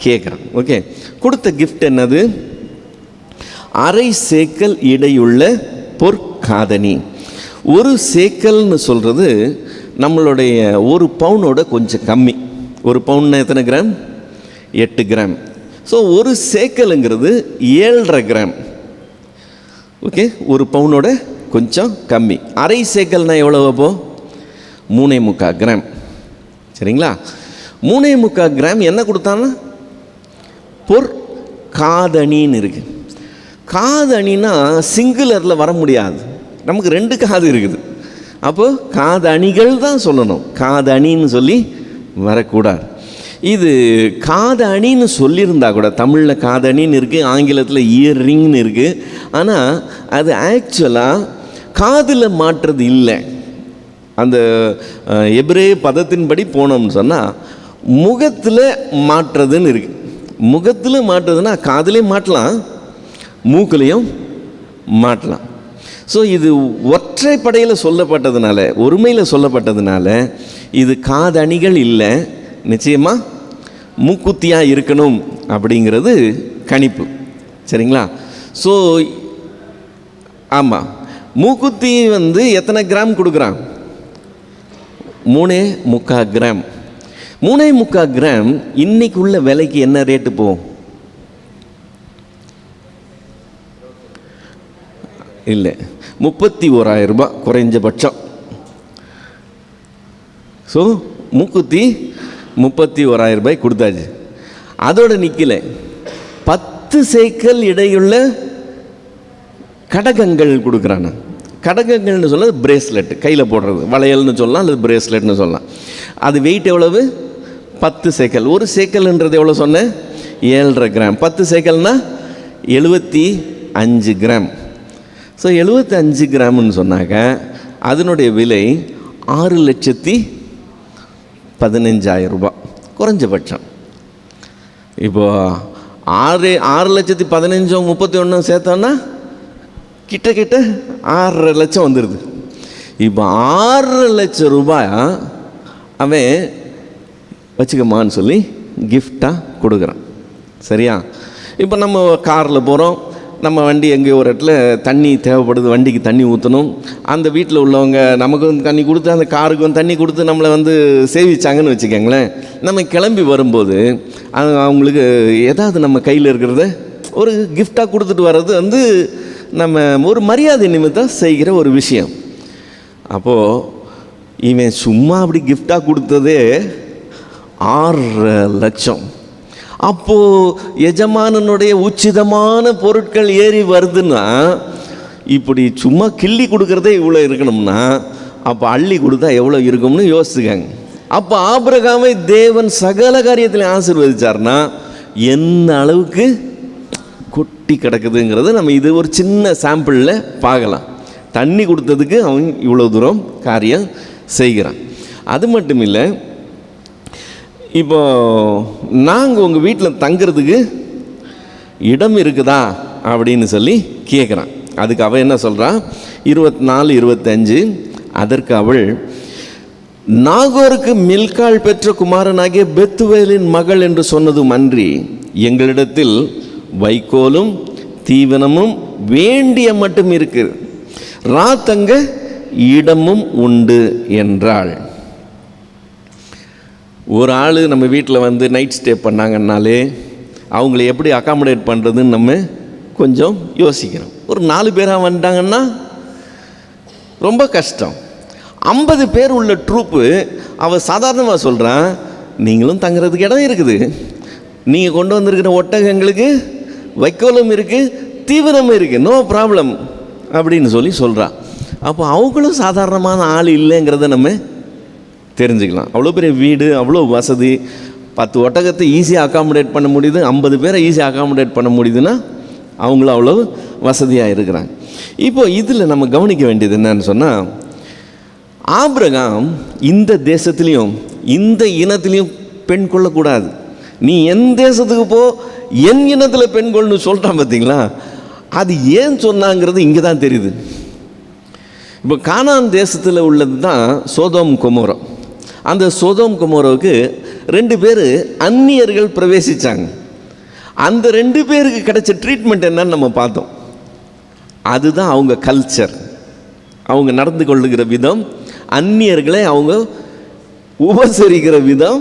கேட்குறான். ஓகே, கொடுத்த கிஃப்ட் என்னது? அரை சேக்கல் இடையுள்ள பொற்காதணி. ஒரு சேக்கல்னு சொல்கிறது நம்மளுடைய ஒரு பவுனோட கொஞ்சம் கம்மி. ஒரு பவுன்னா எத்தனை கிராம்? 8 கிராம். ஸோ ஒரு சேக்கலுங்கிறது 7.5 கிராம். ஓகே, ஒரு பவுனோட கொஞ்சம் கம்மி. அரை சேக்கல்னால் எவ்வளோ? அப்போ 3.25 கிராம். சரிங்களா? 3.25 கிராம் என்ன கொடுத்தான்னா பொற்காதணின்னு இருக்குது. காதணினா சிங்குலரில் வர முடியாது, நமக்கு 2 காது இருக்குது. அப்போது காதணிகள் தான் சொல்லணும், காதணின்னு சொல்லி வரக்கூடாது. இது காதணின்னு சொல்லியிருந்தா கூட, தமிழில் காதணின்னு இருக்குது, ஆங்கிலத்தில் இயர் ரிங்னு இருக்குது. ஆனால் அது ஆக்சுவலாக காதில் மாட்டுறது இல்லை. அந்த எபிரே பதத்தின்படி போனோம்னு சொன்னால் முகத்தில் மாட்டுறதுன்னு இருக்குது. முகத்தில் மாட்டுறதுன்னா காதிலே மாட்டலாம், மூக்குலையும் மாட்டலாம். ஸோ இது ஒற்றைப்படையில் சொல்லப்பட்டதுனால, ஒருமையில் சொல்லப்பட்டதுனால இது காதணிகள் இல்லை, நிச்சயமாக மூக்குத்தியாக இருக்கணும் அப்படிங்கிறது கணிப்பு. சரிங்களா? ஸோ ஆமாம், மூக்குத்தி வந்து எத்தனை கிராம் கொடுக்குறான்? 3.25 கிராம். 3.25 கிராம் இன்னைக்கு உள்ள விலைக்கு என்ன ரேட்டு போகும்? இல்லை, 31,000 ரூபாய் குறைஞ்சபட்சம். ஸோ மூக்குத்தி 31,000 ரூபாய் கொடுத்தாச்சு. அதோடு நிற்கல, 10 சேக்கல் இடையுள்ள கடகங்கள் கொடுக்குறாங்க. கடகங்கள்னு சொல்ல பிரேஸ்லெட், கையில் போடுறது, வளையல்னு சொல்லலாம் அல்லது பிரேஸ்லெட்னு சொல்லலாம். அது வெயிட் எவ்வளவு? 10 சேக்கல். ஒரு சேக்கல்ன்றது எவ்வளோ சொன்னேன்? 7.5 கிராம். 10 சேக்கல்னால் 75 கிராம். ஸோ 75 கிராம்னு சொன்னாக்க அதனுடைய விலை 6,15,000 ரூபாய் குறைஞ்சபட்சம். இப்போது 6,15,000 31 சேர்த்தோன்னா கிட்ட 6.5 லட்சம் வந்துடுது. இப்போ 6 லட்சம் ரூபாய் அவன் வச்சுக்கமான்னு சொல்லி கிஃப்டாக கொடுக்குறான். சரியா? இப்போ நம்ம காரில் போகிறோம், நம்ம வண்டி எங்கேயோ ஒரு இடத்துல தண்ணி தேவைப்படுது, வண்டிக்கு தண்ணி ஊற்றணும். அந்த வீட்டில் உள்ளவங்க நமக்கு வந்து தண்ணி கொடுத்து, அந்த காருக்கு வந்து தண்ணி கொடுத்து நம்மளை வந்து சேவிச்சாங்கன்னு வச்சுக்கோங்களேன். நம்ம கிளம்பி வரும்போது அவங்களுக்கு ஏதாவது நம்ம கையில் இருக்கிறத ஒரு கிஃப்டாக கொடுத்துட்டு வர்றது வந்து நம்ம ஒரு மரியாதை நிமித்தம் செய்கிற ஒரு விஷயம். அப்போது இவன் சும்மா அப்படி கிஃப்டாக கொடுத்ததே 6 லட்சம். அப்போது எஜமானனுடைய உச்சிதமான பொருட்கள் ஏறி வருதுன்னா, இப்படி சும்மா கிள்ளி கொடுக்குறதே இவ்வளோ இருக்கணும்னா, அப்போ அள்ளி கொடுத்தா எவ்வளோ இருக்கும்னு யோசிச்சுக்காங்க. அப்போ ஆபிரகாமை தேவன் சகல காரியத்திலையும் ஆசீர்வதிச்சார்னா என்ன அளவுக்கு கொட்டி கிடக்குதுங்கிறத நம்ம இது ஒரு சின்ன சாம்பிளில் பார்க்கலாம். தண்ணி கொடுத்ததுக்கு அவன் இவ்வளோ தூரம் காரியம் செய்கிறான். அது மட்டும் இல்லை, இப்போ நாங்கள் உங்கள் வீட்டில் தங்கிறதுக்கு இடம் இருக்குதா அப்படின்னு சொல்லி கேட்குறான். அதுக்கு அவள் என்ன சொல்கிறான்? 24-25. அதற்கு அவள், நாகோருக்கு மில்காள் பெற்ற குமாரனாகிய பெத்துவேலின் மகள் என்று சொன்னதும் அன்றி, எங்களிடத்தில் வைக்கோலும் தீவனமும் வேண்டிய மட்டும் இருக்கு, ராத்தங்க இடமும் உண்டு என்றாள். ஒரு ஆள் நம்ம வீட்டில் வந்து நைட் ஸ்டே பண்ணாங்கன்னாலே அவங்கள எப்படி அக்காமடேட் பண்ணுறதுன்னு நம்ம கொஞ்சம் யோசிக்கிறோம். ஒரு 4 பேராக வந்துட்டாங்கன்னா ரொம்ப கஷ்டம். 50 பேர் உள்ள ட்ரூப்பு அவள் சாதாரணமாக சொல்கிறான், நீங்களும் தங்குறதுக்கு இடம் இருக்குது, நீங்கள் கொண்டு வந்திருக்கிற ஒட்டகங்களுக்கு வைக்கோலும் இருக்குது, தீவிரமும் இருக்குது, நோ ப்ராப்ளம் அப்படின்னு சொல்லி சொல்கிறான். அப்போ அவங்களும் சாதாரணமான ஆள் இல்லைங்கிறத நம்ம தெரிஞ்சுக்கலாம். அவ்வளோ பெரிய வீடு, அவ்வளோ வசதி, 10 ஒட்டகத்தை ஈஸியாக அக்காமடேட் பண்ண முடியுது, 50 பேரை ஈஸியாக அக்காமடேட் பண்ண முடியுதுன்னா அவங்களும் அவ்வளோ வசதியாக இருக்கிறாங்க. இப்போது இதில் நம்ம கவனிக்க வேண்டியது என்னன்னு சொன்னால், ஆபிரகாம் இந்த தேசத்துலேயும் இந்த இனத்துலேயும் பெண் கொள்ளக்கூடாது, நீ என் தேசத்துக்கு போ, என் இனத்தில் பெண் கொள்ளுன்னு சொல்கிறான். பார்த்தீங்களா? அது ஏன் சொன்னாங்கிறது இங்கே தான் தெரியுது. இப்போ கானான் தேசத்தில் உள்ளது தான் சோதோம் கொமோரா. அந்த சோதோம் கொமோராவுக்கு 2 பேர் அந்நியர்கள் பிரவேசித்தாங்க. அந்த 2 பேருக்கு கிடைச்ச ட்ரீட்மெண்ட் என்னன்னு நம்ம பார்த்தோம். அதுதான் அவங்க கல்ச்சர், அவங்க நடந்து கொள்ளுகிற விதம், அந்நியர்களை அவங்க உபசரிக்கிற விதம்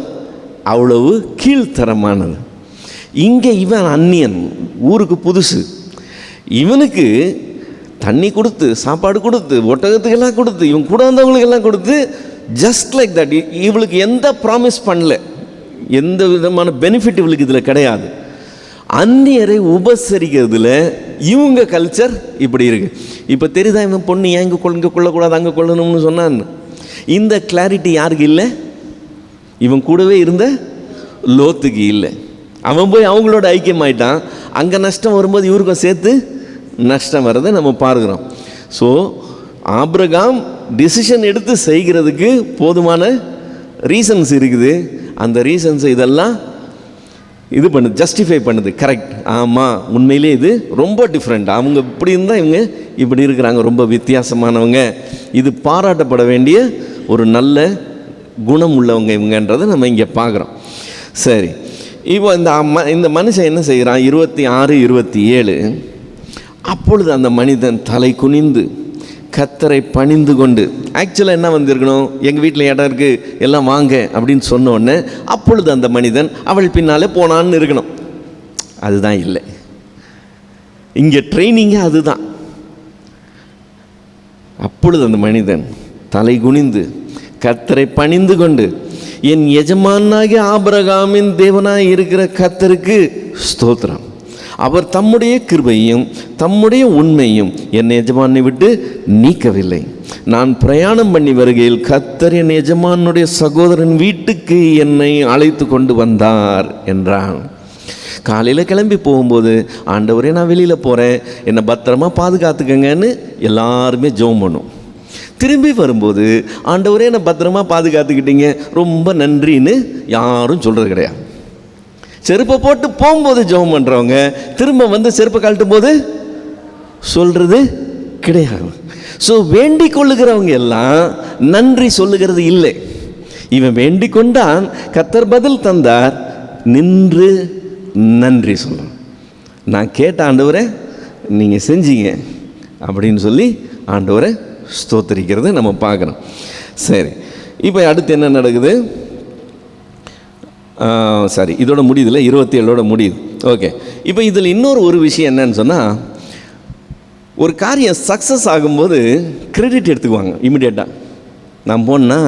அவ்வளவு கீழ்த்தரமானது. இங்கே இவன் அந்நியன், ஊருக்கு புதுசு, இவனுக்கு தண்ணி கொடுத்து, சாப்பாடு கொடுத்து, ஒட்டகத்துக்கெல்லாம் கொடுத்து, இவன் கூட வந்தவங்களுக்கெல்லாம் கொடுத்து, ஜஸ்ட் லைக் தட். இவளுக்கு எந்த ப்ராமிஸ் பண்ணல, எந்த விதமான பெனிஃபிட் இவளுக்கு இதில் கிடையாது. அந்நியரை உபசரிக்கிறதுல இவங்க கல்ச்சர் இப்படி இருக்கு. இப்போ தெரியுதா இவன் பொண்ணு ஏன் இங்கே கொள்ளக்கூடாது, அங்கே கொள்ளணும்னு சொன்னான். இந்த கிளாரிட்டி யாருக்கு இல்லை? இவன் கூடவே இருந்த லோத்துக்கு இல்லை. அவன் போய் அவங்களோட ஐக்கியமாயிட்டான். அங்கே நஷ்டம் வரும்போது இவருக்கும் சேர்த்து நஷ்டம் வர்றதை நம்ம பார்க்குறோம். ஸோ ஆபிரகாம் டிசிஷன் எடுத்து செய்கிறதுக்கு போதுமான ரீசன்ஸ் இருக்குது. அந்த ரீசன்ஸை இதெல்லாம் இது பண்ணுது, ஜஸ்டிஃபை பண்ணுது. கரெக்ட், ஆமாம், உண்மையிலே இது ரொம்ப டிஃப்ரெண்ட், அவங்க இப்படி இருந்தால் இவங்க இப்படி இருக்கிறாங்க, ரொம்ப வித்தியாசமானவங்க, இது பாராட்டப்பட வேண்டிய ஒரு நல்ல குணம் உள்ளவங்க இவங்கன்றதை நம்ம இங்கே பார்க்குறோம். சரி, இப்போ இந்த மனுஷன் என்ன செய்கிறான்? 26, 27. அப்பொழுது அந்த மனிதன் தலை குனிந்து கர்த்தரை பணிந்து கொண்டு, ஆக்சுவலாக என்ன வந்திருக்கணும்? எங்கள் வீட்டில் இடம் இருக்குது, எல்லாம் வாங்க அப்படின்னு சொன்ன உடனே அப்பொழுது அந்த மனிதன் அவள் பின்னாலே போனான்னு இருக்கணும். அதுதான் இல்லை, இங்கே ட்ரைனிங்கே அதுதான். அப்பொழுது அந்த மனிதன் தலை குனிந்து கர்த்தரை பணிந்து கொண்டு, என் எஜமானாகிய ஆபிரகாமின் தேவனாய் இருக்கிற கர்த்தருக்கு ஸ்தோத்திரம், அவர் தம்முடைய கிருபையும் தம்முடைய உண்மையும் என் எஜமானை விட்டு நீக்கவில்லை. நான் பிரயாணம் பண்ணி வருகையில் கர்த்தர் என் எஜமானுடைய சகோதரன் வீட்டுக்கு என்னை அழைத்து கொண்டு வந்தார் என்றான். காலையில் கிளம்பி போகும்போது, ஆண்டவரே நான் வெளியில் போகிறேன், என்னை பத்திரமா பாதுகாத்துக்கங்கன்னு எல்லாருமே ஜெபம் பண்ணும். திரும்பி வரும்போது, ஆண்டவரே என்னை பத்திரமா பாதுகாத்துக்கிட்டீங்க, ரொம்ப நன்றின்னு யாரும் சொல்கிறது கிடையாது. செருப்பை போட்டு போகும்போது ஜெபம் பண்ணுறவங்க திரும்ப வந்து செருப்பை கழட்டும் போது சொல்கிறது கிடையாது. ஸோ வேண்டிக் கொள்ளுகிறவங்க எல்லாம் நன்றி சொல்லுகிறது இல்லை. இவன் வேண்டிக் கொண்டான், கர்த்தர் பதில் தந்தார், நின்று நன்றி சொல்லணும். நான் கேட்ட ஆண்டவரை நீங்கள் செஞ்சீங்க அப்படின்னு சொல்லி ஆண்டவரை ஸ்தோத்திரிக்கிறத நம்ம பார்க்குறோம். சரி, இப்போ அடுத்து என்ன நடக்குது? சரி, இதோட முடியுதுல, 27ஓட முடியுது. ஓகே, இப்போ இதில் ஒரு விஷயம் என்னன்னு சொன்னால், ஒரு காரியம் சக்ஸஸ் ஆகும்போது கிரெடிட் எடுத்துக்குவாங்க இமிடியேட்டாக. நான் போனா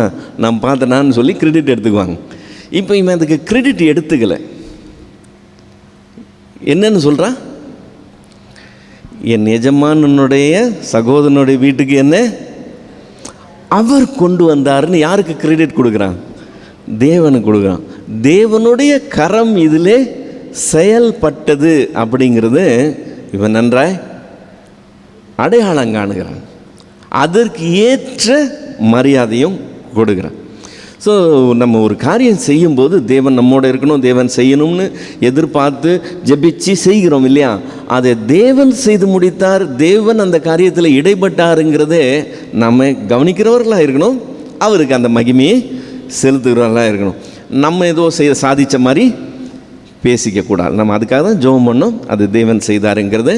நான் பார்த்தேனான்னு சொல்லி கிரெடிட் எடுத்துக்குவாங்க. இப்போ இவன் அதுக்கு கிரெடிட் எடுத்துக்கலை. என்னன்னு சொல்கிறான்? என் எஜமானுடைய சகோதரனுடைய வீட்டுக்கு என்ன அவர் கொண்டு வந்தாருன்னு யாருக்கு கிரெடிட் கொடுக்குறான்? தேவனுக்கு கொடுக்குறான். தேவனுடைய கரம் இதிலே செயல்பட்டது அப்படிங்கிறது இவன் நன்றாய் அடையாளம் காணுகிறான். அதற்கு ஏற்ற மரியாதையும் கொடுக்குறான். ஸோ நம்ம ஒரு காரியம் செய்யும்போது தேவன் நம்மோட இருக்கணும், தேவன் செய்யணும்னு எதிர்பார்த்து ஜெபிச்சு செய்கிறோம் இல்லையா? அதை தேவன் செய்து முடித்தார், தேவன் அந்த காரியத்தில் இடைப்பட்டாருங்கிறதே நம்ம கவனிக்கிறவர்களாக இருக்கணும், அவருக்கு அந்த மகிமையை செலுத்துகிறவர்களாக இருக்கணும். நம்ம ஏதோ சாதித்த மாதிரி பேசிக்கக்கூடாது. நம்ம அதுக்காக தான் ஜெபம் பண்ணோம், அது தேவன் செய்தாருங்கிறத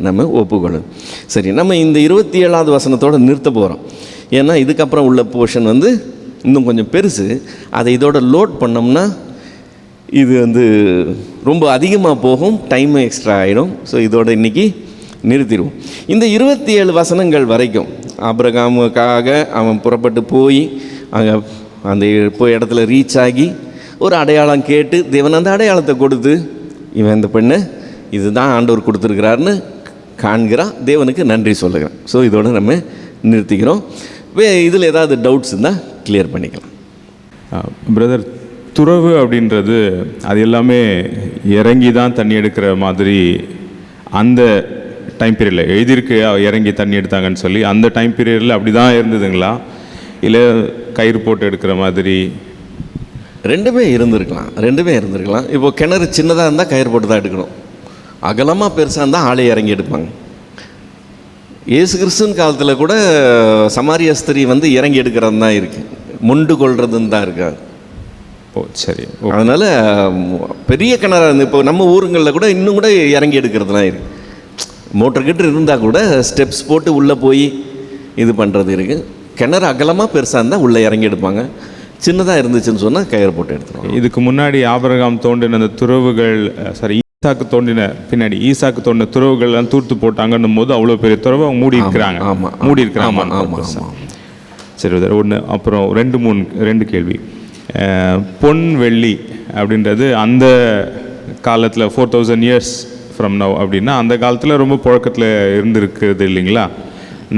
நம்ம ஒப்புக்கொள்ளணும். சரி, நம்ம இந்த 27வது வசனத்தோடு நிறுத்த போகிறோம். ஏன்னா இதுக்கப்புறம் உள்ள போர்ஷன் வந்து இன்னும் கொஞ்சம் பெருசு. அதை இதோட லோட் பண்ணோம்னா இது ரொம்ப அதிகமாக போகும், டைமும் எக்ஸ்ட்ரா ஆகிடும். ஸோ இதோட இன்றைக்கி நிறுத்திடுவோம். இந்த 27 வசனங்கள் வரைக்கும் ஆபிரகாமுக்காக அவன் புறப்பட்டு போய் அங்கே அந்த போய் இடத்துல ரீச் ஆகி ஒரு அடையாளம் கேட்டு தேவன் அந்த அடையாளத்தை கொடுத்து இவன் இந்த பெண்ணை இதுதான் ஆண்டவர் கொடுத்துருக்கிறாருன்னு காண்கிறான், தேவனுக்கு நன்றி சொல்லுகிறான். ஸோ இதோட நம்ம நிறுத்திக்கிறோம். இதில் ஏதாவது டவுட்ஸ் இருந்தால் கிளியர் பண்ணிக்கலாம். பிரதர், துறவு அப்படின்றது அது எல்லாமே இறங்கி தான் தண்ணி எடுக்கிற மாதிரி அந்த டைம் பீரியடில் எழுதியிருக்கு, இறங்கி தண்ணி எடுத்தாங்கன்னு சொல்லி அந்த டைம் பீரியடில் அப்படி தான் இருந்ததுங்களா, இல்லை கயிறு போட்டு எடுக்கிற மாதிரி? ரெண்டுமே இருந்திருக்கலாம். இப்போ கிணறு சின்னதாக இருந்தால் கயிறு போட்டு தான் எடுக்கணும், அகலமாக பெருசாக இருந்தால் ஆளே இறங்கி எடுப்பாங்க. இயேசு கிறிஸ்துவின் காலத்தில் கூட சமாரிய ஸ்திரீ வந்து இறங்கி எடுக்கிறது தான் இருக்குது, மொண்டு கொள்றதுன்னு தான் இருக்காது. ஓ சரி. அதனால் பெரிய கிணறாக இருந்து இப்போ நம்ம ஊருங்களில் கூட இன்னும் கூட இறங்கி எடுக்கிறதுலாம் இருக்குது. மோட்டர் கிட்ட இருந்தால் கூட ஸ்டெப்ஸ் போட்டு உள்ளே போய் இது பண்ணுறது இருக்குது. கிணறு அகலமாக பெருசாக இருந்தால் உள்ளே இறங்கி எடுப்பாங்க, சின்னதாக இருந்துச்சுன்னு சொன்னால் கயிறு போட்டு எடுத்துருவாங்க. இதுக்கு முன்னாடி ஆபிரகாம் தோண்டின அந்த துறவுகள், ஈசாக்கு தோண்டின பின்னாடி ஈசாக்கு தோண்டின துறவுகள்லாம் தூர்த்து போட்டாங்கன்னும் போது அவ்வளோ பெரிய துறவை அவங்க மூடி இருக்கிறாங்க. சரி, ஒன்று. அப்புறம் 2 கேள்வி. பொன் வெள்ளி அப்படின்றது அந்த காலத்தில் 4000 years ஃப்ரம் நவ் அப்படின்னா அந்த காலத்தில் ரொம்ப புழக்கத்தில் இருந்திருக்குது இல்லைங்களா?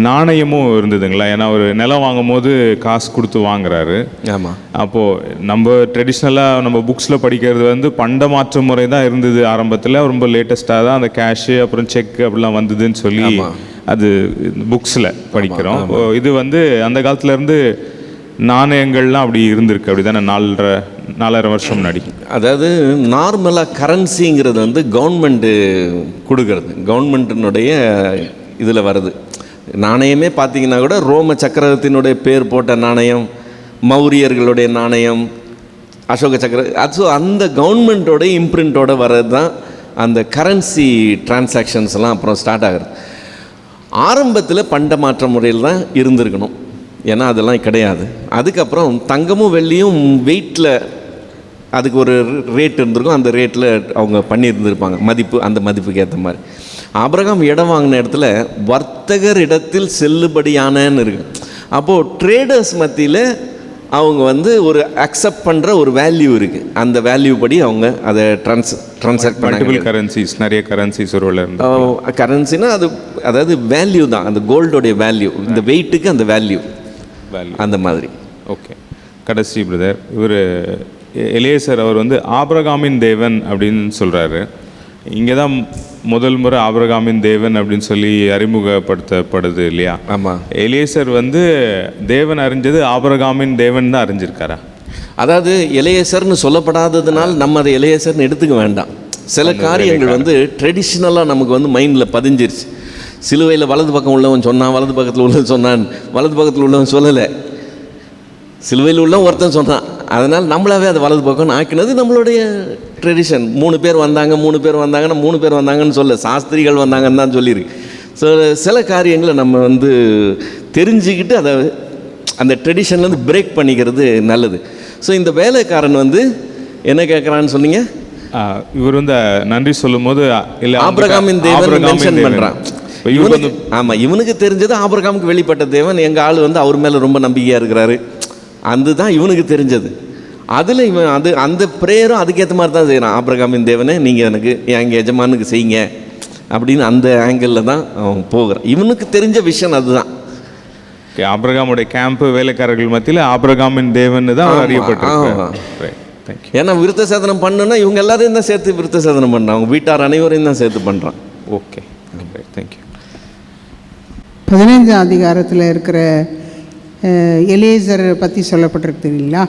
நாணயமும் இருந்ததுங்களா? ஏன்னா ஒரு நிலம் வாங்கும் போது காசு கொடுத்து வாங்குறாரு. ஆமாம். அப்போது நம்ம ட்ரெடிஷ்னலாக நம்ம புக்ஸில் படிக்கிறது வந்து பண்ட மாற்று முறை தான் இருந்தது ஆரம்பத்தில். ரொம்ப லேட்டஸ்ட்டாக தான் அந்த கேஷு அப்புறம் செக் அப்படிலாம் வந்ததுன்னு சொல்லி அது புக்ஸில் படிக்கிறோம். இது வந்து அந்த காலத்துலேருந்து நாணயங்கள்லாம் அப்படி இருந்திருக்கு, அப்படி தானே? 4.5 வருஷம் முன்னாடி. அதாவது நார்மலாக கரன்சிங்கிறது வந்து கவர்மெண்ட்டு கொடுக்கறது, கவர்மெண்ட்டினுடைய இதில் வருது. நாணயமே பார்த்தீங்கன்னா கூட ரோம சக்கரத்தினுடைய பேர் போட்ட நாணயம், மௌரியர்களுடைய நாணயம், அசோக சக்கர, அது அந்த கவர்மெண்ட்டோடைய இம்ப்ரிண்ட்டோட வர்றது தான் அந்த கரன்சி டிரான்சாக்ஷன்ஸ் எல்லாம் அப்புறம் ஸ்டார்ட் ஆகுது. ஆரம்பத்தில் பண்ட மாற்ற முறையில் தான் இருந்திருக்கணும், ஏன்னா அதெல்லாம் கிடையாது. அதுக்கப்புறம் தங்கமும் வெள்ளியும் வெயிட்டில் அதுக்கு ஒரு ரேட் இருந்திருக்கும், அந்த ரேட்டில் அவங்க பண்ணியிருந்திருப்பாங்க மதிப்பு, அந்த மதிப்புக்கு ஏற்ற மாதிரி. ஆபிரகாம் இடம் வாங்கின இடத்துல வர்த்தகர் இடத்தில் செல்லுபடியானன்னு இருக்கு. அப்போது ட்ரேடர்ஸ் மத்தியில் அவங்க வந்து ஒரு அக்செப்ட் பண்ணுற ஒரு வேல்யூ இருக்குது, அந்த வேல்யூ படி அவங்க அதை ட்ரான்சாக்ட் பண்ண கரன்சிஸ், நிறைய கரன்சிஸ் ஒரு கரன்சினா அது அதாவது வேல்யூ தான், அந்த கோல்டோடைய வேல்யூ, இந்த வெயிட்டுக்கு அந்த வேல்யூ அந்த மாதிரி. ஓகே. கடைசி பிரதர், இவர் எலியேசர் அவர் வந்து ஆபிரகாமின் தேவன் அப்படின்னு சொல்கிறாரு. இங்கே தான் முதல் முறை ஆபிரகாமின் தேவன் அப்படின்னு சொல்லி அறிமுகப்படுத்தப்படுது இல்லையா? ஆமாம். எலியேசர் வந்து தேவன் அறிஞ்சது ஆபிரகாமின் தேவன் தான் அறிஞ்சிருக்காரா? அதாவது எலியேசர்னு சொல்லப்படாததுனால நம்ம அதை எலியேசர்னு எடுத்துக்க வேண்டாம். சில காரியங்கள் வந்து ட்ரெடிஷ்னலாக நமக்கு வந்து மைண்டில் பதிஞ்சிருச்சு. சிலுவையில் வலது பக்கம் உள்ளவன் சொன்னான், வலது பக்கத்தில் உள்ளவன் சொன்னான், வலது பக்கத்தில் உள்ளவன் சொல்லலை, சிலுவையில் உள்ள ஒருத்தன் சொன்னான். அதனால் நம்மளாவே அது வலது பக்கம் ஆக்கினது நம்மளுடைய ட்ரெடிஷன். 3 பேர் வந்தாங்க, 3 பேர் வந்தாங்கன்னா 3 பேர் வந்தாங்கன்னு சொல்ல, சாஸ்திரிகள் வந்தாங்கன்னு தான் சொல்லியிருக்கு. ஸோ சில காரியங்களை நம்ம வந்து தெரிஞ்சுக்கிட்டு அதை அந்த ட்ரெடிஷன்லேருந்து பிரேக் பண்ணிக்கிறது நல்லது. ஸோ இந்த வேலைக்காரன் வந்து என்ன கேட்குறான்னு சொன்னீங்க? இவர் வந்து நன்றி சொல்லும் போது இல்லை ஆபிரகாமின் தேவன் மென்ஷன் பண்ணுறான். ஆமாம், இவனுக்கு தெரிஞ்சது ஆபிரகாமுக்கு வெளிப்பட்ட தேவன், எங்கள் ஆள் வந்து அவர் மேலே ரொம்ப நம்பிக்கையாக இருக்கிறாரு, அதுதான் இவனுக்கு தெரிஞ்சது. அதில் இவன் அந்த ப்ரேயரும் அதுக்கேற்ற மாதிரி தான் செய்கிறான். ஆபிரகாமின் தேவனே நீங்கள் எனக்கு எங்கள் எஜமானுக்கு செய்யுங்க அப்படின்னு அந்த ஆங்கிளில் தான் அவன் போகிறான். இவனுக்கு தெரிஞ்ச விஷயம் அதுதான். ஆபிரகாமுடைய கேம்ப் வேலைக்காரர்கள் மத்தியில் ஆபிரகாமின் தேவன் தான் அறியப்பட்டிருக்காங்க. ஏன்னா விருத்த சேதனம் பண்ணுன்னா இவங்க எல்லாரையும் தான் சேர்த்து விருத்த சேதனம் பண்ணுறான், அவங்க வீட்டார் அனைவரையும் தான் சேர்த்து பண்ணுறான். Okay, thank you. 15ஆம் அதிகாரத்தில் இருக்கிற எலியேசர் பற்றி சொல்லப்பட்டிருக்கு தெரியுங்களா?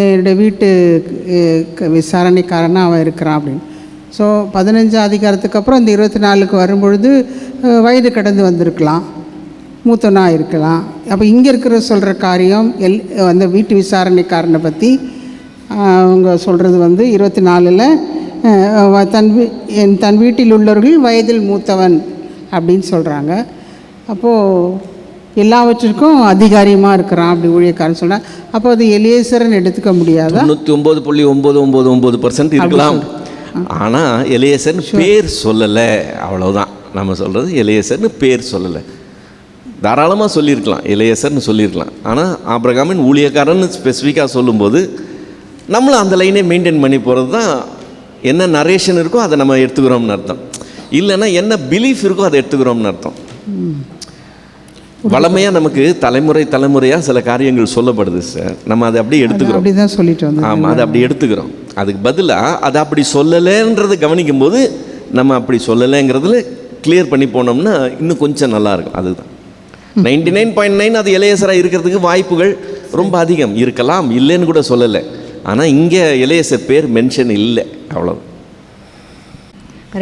என்னுடைய வீட்டு விசாரணைக்காரனாக அவன் இருக்கிறான் அப்படின்னு. ஸோ 15ஆம் அதிகாரத்துக்கு அப்புறம் இந்த 24க்கு வரும்பொழுது வயது கடந்து வந்திருக்கலாம், மூத்தனாக இருக்கலாம். அப்போ இங்கே இருக்கிற சொல்கிற காரியம் அந்த வீட்டு விசாரணைக்காரனை பற்றி அவங்க சொல்கிறது வந்து 24ல் தன் வீட்டில் உள்ளவர்கள் வயதில் மூத்தவன் அப்படின்னு சொல்கிறாங்க. அப்போது எல்லாவற்றிற்கும் அதிகாரியமாக இருக்கிறான் அப்படி ஊழியக்காரன் சொல்கிறான். அப்போ அது எலியேசர்னு எடுத்துக்க முடியாதா? 99.999% இருக்கலாம். ஆனால் எலியேசர்னு பேர் சொல்லலை, அவ்வளோதான் நம்ம சொல்கிறது. எலியேசர்னு பேர் சொல்லலை, தாராளமாக சொல்லியிருக்கலாம், எலியேசர்னு சொல்லியிருக்கலாம். ஆனால் ஆபிரகாமின் ஊழியக்காரன்னு ஸ்பெசிஃபிக்காக சொல்லும்போது நம்மளும் அந்த லைனே மெயின்டைன் பண்ணி போகிறது தான். என்ன நரேஷன் இருக்கோ அதை நம்ம எடுத்துக்கிறோம்னு அர்த்தம், இல்லைன்னா என்ன பிலீஃப் இருக்கோ அதை எடுத்துக்கிறோம்னு அர்த்தம். வளமையாக நமக்கு தலைமுறையாக சில காரியங்கள் சொல்லப்படுது சார், நம்ம அதை அப்படியே எடுத்துக்கிறோம். அப்படி தான் சொல்லிட்டு வந்தோம். ஆமாம், அதை அப்படி எடுத்துக்கிறோம். அதுக்கு பதிலாக அதை அப்படி சொல்லலைன்றதை கவனிக்கும் போது நம்ம அப்படி சொல்லலைங்கிறதுல கிளியர் பண்ணி போனோம்னா இன்னும் கொஞ்சம் நல்லாயிருக்கும். அதுதான் 99.9 அது எலியேசராக இருக்கிறதுக்கு வாய்ப்புகள் ரொம்ப அதிகம் இருக்கலாம், இல்லைன்னு கூட சொல்லலை. ஆனால் இங்கே எலியேசர் பேர் மென்ஷன் இல்லை, அவ்வளோ.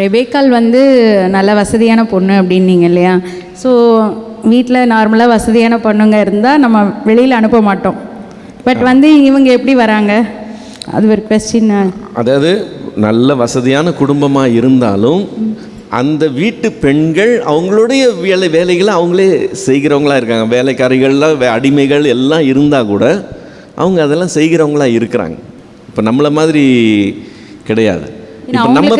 ரெபேக்கால் வந்து நல்ல வசதியான பொண்ணு அப்படின்னீங்க இல்லையா? ஸோ வீட்டில் நார்மலாக வசதியான பொண்ணுங்க இருந்தால் நம்ம வெளியில் அனுப்ப மாட்டோம். பட் வந்து இவங்க எப்படி வராங்க? அது ஒரு கொஸ்டின். அதாவது நல்ல வசதியான குடும்பமாக இருந்தாலும் அந்த வீட்டு பெண்கள் அவங்களுடைய வேலைகளை அவங்களே செய்கிறவங்களா இருக்காங்க. வேலைக்காரிகள்லாம் அடிமைகள் எல்லாம் இருந்தால் கூட அவங்க அதெல்லாம் செய்கிறவங்களா இருக்கிறாங்க. இப்போ நம்மளை மாதிரி கிடையாது. இப்போ நம்ம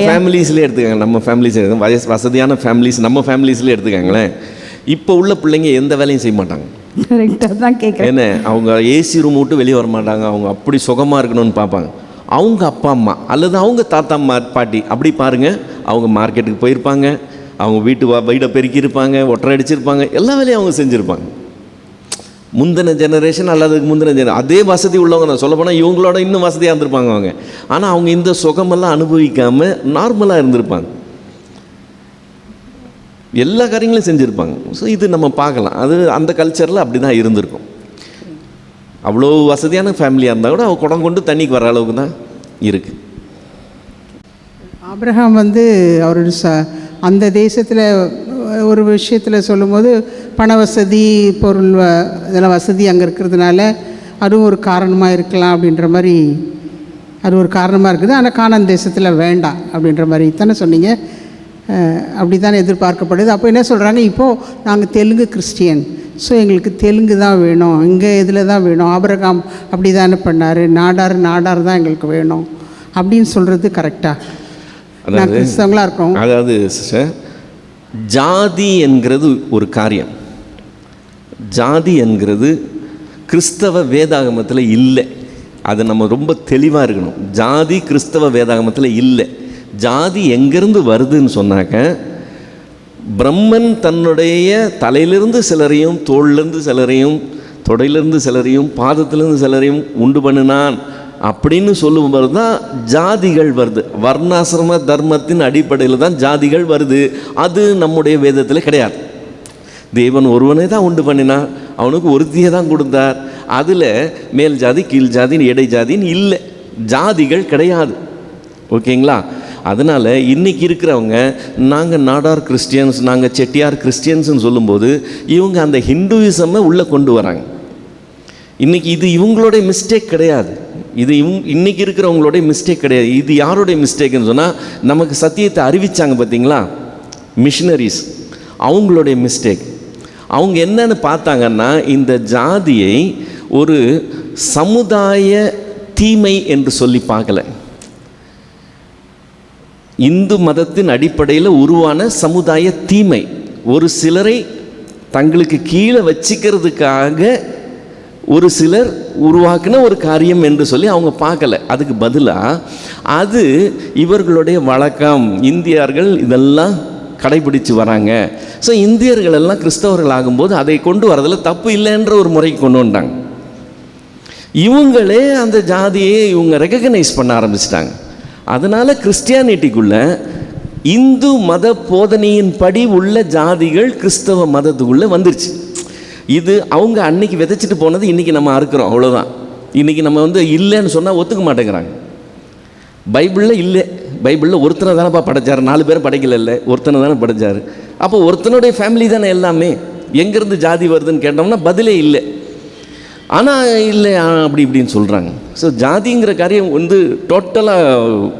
ஃபேமிலிஸ்லேயே எடுத்துக்காங்க, நம்ம ஃபேமிலிஸ் வசதியான ஃபேமிலிஸ், நம்ம ஃபேமிலிஸ்லேயே எடுத்துக்காங்களேன். இப்போ உள்ள பிள்ளைங்க எந்த வேலையும் செய்ய மாட்டாங்க. என்ன, அவங்க ஏசி ரூம் விட்டு வெளியே வர மாட்டாங்க. அவங்க அப்படி சுகமாக இருக்கணும்னு பார்ப்பாங்க. அவங்க அப்பா அம்மா அல்லது அவங்க தாத்தா பாட்டி அப்படி பாருங்கள், அவங்க மார்க்கெட்டுக்கு போயிருப்பாங்க, அவங்க வீடை பெருக்கியிருப்பாங்க, ஒட்டரை அடிச்சிருப்பாங்க, எல்லா வேலையும் அவங்க செஞ்சுருப்பாங்க. முந்தின ஜெனரேஷன் அல்லது முந்தின அதே வசதி உள்ளவங்க நான் சொல்ல போனால் இவங்களோட இன்னும் வசதியாக இருந்திருப்பாங்க அவங்க. ஆனால் அவங்க இந்த சுகமெல்லாம் அனுபவிக்காமல் நார்மலாக இருந்திருப்பாங்க, எல்லா காரியங்களும் செஞ்சுருப்பாங்க. ஸோ இது நம்ம பார்க்கலாம், அது அந்த கல்ச்சரில் அப்படி தான் இருந்திருக்கும். அவ்வளோ வசதியான ஃபேமிலியாக இருந்தால் கூட அவள் குடம் கொண்டு தண்ணிக்கு வர அளவுக்கு தான் இருக்குது. ஆபிரகாம் வந்து அவர் அந்த தேசத்தில் ஒரு விஷயத்தில் சொல்லும்போது பண வசதி, பொருள் இதெல்லாம் வசதி அங்கே இருக்கிறதுனால அதுவும் ஒரு காரணமாக இருக்கலாம் அப்படின்ற மாதிரி, அது ஒரு காரணமாக இருக்குது. ஆனால் கானான் தேசத்தில் வேண்டாம் அப்படின்ற மாதிரி தானே சொன்னீங்க, அப்படி தானே எதிர்பார்க்கப்படுது. அப்போ என்ன சொல்கிறாங்க, இப்போது நாங்கள் தெலுங்கு கிறிஸ்டியன், ஸோ எங்களுக்கு தெலுங்கு தான் வேணும், இங்கே இதில் தான் வேணும், ஆபிரகாம் அப்படி தானே பண்ணார், நாடார் தான் எங்களுக்கு வேணும் அப்படின்னு சொல்கிறது கரெக்டாக? நான் கிறிஸ்தவங்களாக இருக்கோம். அதாவது சிஸ்டர், ஜாதி என்கிறது ஒரு காரியம். ஜாதி என்கிறது கிறிஸ்தவ வேதாகமத்தில் இல்லை. அது நம்ம ரொம்ப தெளிவாக இருக்கணும். ஜாதி கிறிஸ்தவ வேதாகமத்தில் இல்லை. ஜாதி எங்கேருந்து வருதுன்னு சொன்னாக்க, பிரம்மன் தன்னுடைய தலையிலிருந்து சிலரையும், தோளிலிருந்து சிலரையும், தொடையிலிருந்து சிலரையும், பாதத்திலிருந்து சிலரையும் உண்டு பண்ணினான் அப்படின்னு சொல்லும்போது தான் ஜாதிகள் வருது. வர்ணாசிரம தர்மத்தின் அடிப்படையில் தான் ஜாதிகள் வருது. அது நம்முடைய வேதத்தில் கிடையாது. தேவன் ஒருவனே தான் உண்டு பண்ணினான், அவனுக்கு ஒருத்தியை தான் கொடுத்தார். அதில் மேல் ஜாதி கீழ் ஜாதின்னு இடை ஜாதின்னு இல்லை, ஜாதிகள் கிடையாது. ஓகேங்களா? அதனால் இன்றைக்கி இருக்கிறவங்க நாங்கள் நாடார் கிறிஸ்டியன்ஸ், நாங்கள் செட்டியார் கிறிஸ்டியன்ஸ்னு சொல்லும்போது இவங்க அந்த ஹிந்துவிசமை உள்ளே கொண்டு வராங்க. இன்றைக்கி இது இவங்களுடைய மிஸ்டேக் கிடையாது, இது இன்றைக்கி இருக்கிறவங்களுடைய மிஸ்டேக் கிடையாது. இது யாருடைய மிஸ்டேக்குன்னு சொன்னால், நமக்கு சத்தியத்தை அறிவித்தாங்க பார்த்தீங்களா, மிஷினரிஸ், அவங்களுடைய மிஸ்டேக். அவங்க என்னன்னு பார்த்தாங்கன்னா, இந்த ஜாதியை ஒரு சமுதாய தீமை என்று சொல்லி பார்க்கல, இந்து மதத்தின் அடிப்படையில் உருவான சமுதாய தீமை, ஒரு சிலரை தங்களுக்கு கீழே வச்சிக்கிறதுக்காக ஒரு சிலர் உருவாக்கின ஒரு காரியம் என்று சொல்லி அவங்க பார்க்கல. அதுக்கு பதிலாக அது இவர்களுடைய வழக்கம், இந்தியர்கள் இதெல்லாம் கடைபிடிச்சு வராங்க. ஸோ இந்தியர்கள் எல்லாம் கிறிஸ்தவர்கள் ஆகும்போது அதை கொண்டு வரதில் தப்பு இல்லைன்ற ஒரு முறைக்கு கொண்டு வந்தாங்க. இவங்களே அந்த ஜாதியை இவங்க ரெகக்னைஸ் பண்ண ஆரம்பிச்சிட்டாங்க. அதனால் கிறிஸ்டியானிட்டிக்குள்ள இந்து மத போதனையின்படி உள்ள ஜாதிகள் கிறிஸ்தவ மதத்துக்குள்ளே வந்துருச்சு. இது அவங்க அன்னைக்கு விதைச்சிட்டு போனது இன்றைக்கி நம்ம அறுக்கிறோம், அவ்வளோதான். இன்றைக்கி நம்ம இல்லைன்னு சொன்னால் ஒத்துக்க மாட்டேங்கிறாங்க. பைபிளில் இல்லை, பைபிளில் ஒருத்தனை தானேப்பா படைச்சார், 4 பேரை படைக்கல, இல்லை ஒருத்தனை தானே படைச்சார். அப்போ ஒருத்தனுடைய ஃபேமிலி தானே எல்லாமே, எங்கேருந்து ஜாதி வருதுன்னு கேட்டோம்னா பதிலே இல்லை. ஆனால் இல்லை அப்படி இப்படின்னு சொல்கிறாங்க. ஸோ ஜாதிங்கிற காரியம் டோட்டலாக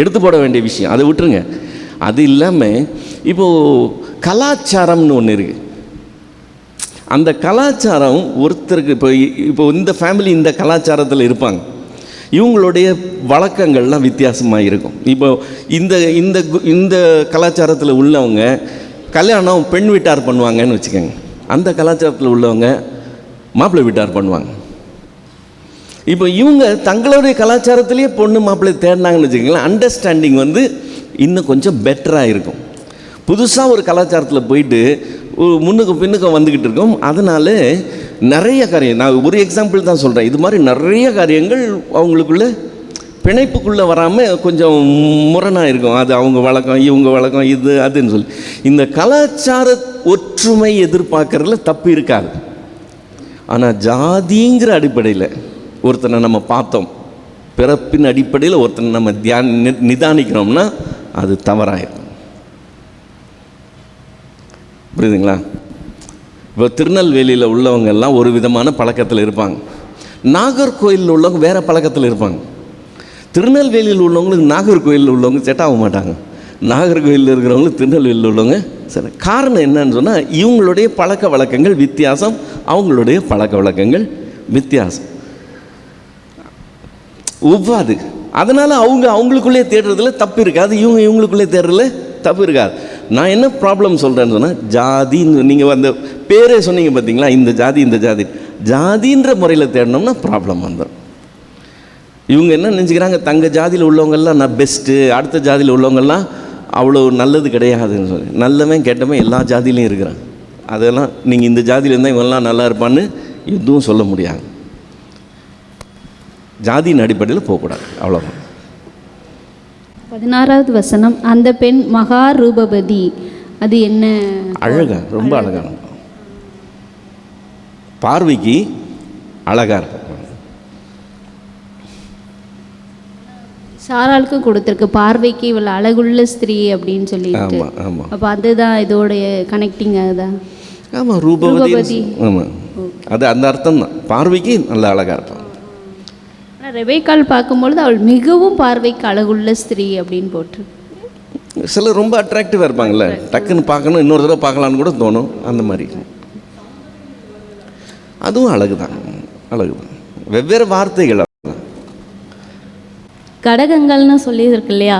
எடுத்து போட வேண்டிய விஷயம், அதை விட்டுருங்க. அது இல்லாமல் இப்போது கலாச்சாரம்னு ஒன்று இருக்குது. அந்த கலாச்சாரம் ஒருத்தருக்கு இப்போ இந்த ஃபேமிலி இந்த கலாச்சாரத்தில் இருப்பாங்க, இவங்களுடைய வழக்கங்கள்லாம் வித்தியாசமாக இருக்கும். இப்போ இந்த இந்த இந்த கலாச்சாரத்தில் உள்ளவங்க கல்யாணம் பெண் வீட்டார் பண்ணுவாங்கன்னு வச்சுக்கோங்க, அந்த கலாச்சாரத்தில் உள்ளவங்க மாப்பிள்ளை வீட்டார் பண்ணுவாங்க. இப்போ இவங்க தங்களுடைய கலாச்சாரத்திலேயே பொண்ணு மாப்பிள்ளை தேடினாங்கன்னு வச்சுக்கோங்களேன், அண்டர்ஸ்டாண்டிங் இன்னும் கொஞ்சம் பெட்டராக இருக்கும். புதுசாக ஒரு கலாச்சாரத்தில் போயிட்டு முன்னுக்கு பின்னுக்கும் வந்துக்கிட்டு இருக்கோம். அதனால் நிறைய காரியம், நான் ஒரு எக்ஸாம்பிள் தான் சொல்கிறேன், இது மாதிரி நிறைய காரியங்கள் அவங்களுக்குள்ள பிணைப்புக்குள்ளே வராமல் கொஞ்சம் முரணாக இருக்கும். அது அவங்க வழக்கம், இவங்க வழக்கம், இது அதுன்னு சொல்லி இந்த கலாச்சார ஒற்றுமை எதிர்பார்க்கறதுல தப்பு இருக்காது. ஆனால் ஜாதிங்கிற அடிப்படையில் ஒருத்தனை நம்ம பார்த்தோம், பிறப்பின் அடிப்படையில் ஒருத்தனை நம்ம நிதானிக்கிறோம்னா அது தவறாயிருக்கும். புரியுதுங்களா? இப்போ திருநெல்வேலியில் உள்ளவங்க எல்லாம் ஒரு விதமான பழக்கத்தில் இருப்பாங்க, நாகர்கோயிலில் உள்ளவங்க வேறு பழக்கத்தில் இருப்பாங்க. திருநெல்வேலியில் உள்ளவங்களுக்கு நாகர்கோயிலில் உள்ளவங்க செட் ஆக மாட்டாங்க, நாகர்கோயிலில் இருக்கிறவங்களுக்கு திருநெல்வேலியில் உள்ளவங்க சரி. காரணம் என்னன்னு சொன்னால் இவங்களுடைய பழக்க வழக்கங்கள் வித்தியாசம், அவங்களுடைய பழக்க வழக்கங்கள் வித்தியாசம், ஒவ்வாது. அதனால் அவங்களுக்குள்ளே தேடுறதுல தப்பு இருக்காது, இவங்களுக்குள்ளே தேடுறதுல தப்பு இருக்காது. நான் என்ன ப்ராப்ளம் சொல்கிறேன்னு சொன்னால், ஜாதி நீங்கள் அந்த பேரே சொன்னீங்க பார்த்தீங்களா, இந்த ஜாதி இந்த ஜாதி, ஜாதின்ற முறையில் தேடினோம்னா ப்ராப்ளம் வந்துடும். இவங்க என்ன நினச்சிக்கிறாங்க, தங்க ஜாதியில் உள்ளவங்கெல்லாம் நான் பெஸ்ட்டு, அடுத்த ஜாதியில் உள்ளவங்கெல்லாம் அவ்வளோ நல்லது கிடையாதுன்னு சொல்லி. நல்லவன் கெட்டவன் எல்லா ஜாதியிலையும் இருக்கிறான். அதெல்லாம் நீங்கள் இந்த ஜாதியில் இருந்தால் இவங்கெல்லாம் நல்லா இருப்பான்னு எதுவும் சொல்ல முடியாது. ஜாதியின் அடிப்படையில் போகக்கூடாது, அவ்வளோதான். 16வது வசனம், அந்த பெண் மகா ரூபவதி, அது என்ன? அழகா, ரொம்ப அழகான, பார்வைக்கு அழகா இருக்கும். சாராளுக்கு கொடுத்துருக்கு, பார்வைக்கு இவ்வளோ அழகுள்ள ஸ்திரீ அப்படின்னு சொல்லிட்டு. ஆமாம் ஆமாம், அப்போ அதுதான் இதோடைய கனெக்டிங். அதுதான் ஆமாம், ரூபவதி. ஆமாம், அது அந்த அர்த்தம் தான், பார்வைக்கு நல்ல அழகாக இருப்பான். ஆனால் ரெபேக்காள் பார்க்கும்பொழுது அவள் மிகவும் பார்வைக்கு அழகுள்ள ஸ்திரீ அப்படின்னு போட்டு. சிலர் ரொம்ப அட்ராக்டிவாக இருப்பாங்கள்ல, டக்குன்னு பார்க்கணும், இன்னொரு தடவை பார்க்கலான்னு கூட தோணும், அந்த மாதிரி. அதுவும் அழகு தான், அழகு தான், வெவ்வேறு வார்த்தைகள். கடகங்கள்னு சொல்லி இருக்கு இல்லையா,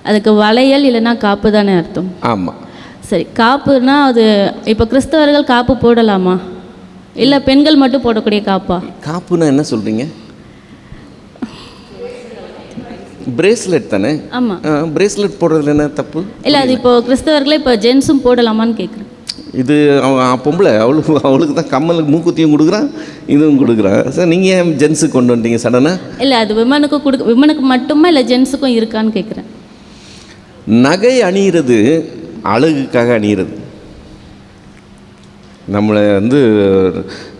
அதுக்கு வளையல் இல்லைன்னா காப்பு தானே அர்த்தம்? ஆமாம். சரி, காப்புனா அது இப்போ கிறிஸ்தவர்கள் காப்பு போடலாமா, இல்லை பெண்கள் மட்டும் போடக்கூடிய காப்பா? காப்புனா என்ன சொல்கிறீங்க? பிரேஸ்லெட் தானே? ஆமாம். பிரேஸ்லெட் போடுறதுல என்ன தப்பு? இல்லை, அது இப்போ கிறிஸ்தவர்களே இப்போ ஜென்ஸும் போடலாமான்னு கேட்குறேன். இது அவன் பொம்பளை, அவளுக்கு தான் கம்மலுக்கு மூக்குத்தியும் கொடுக்குறான், இதுவும் கொடுக்குறான். சார் நீங்கள் ஏன் ஜென்ஸுக்கு கொண்டு வந்துட்டீங்க சடனாக? இல்லை, அது விமனுக்கு மட்டுமா இல்லை ஜென்ஸுக்கும் இருக்கான்னு கேட்குறேன். நகை அணிகிறது அழகுக்காக அணிகிறது. நம்மளை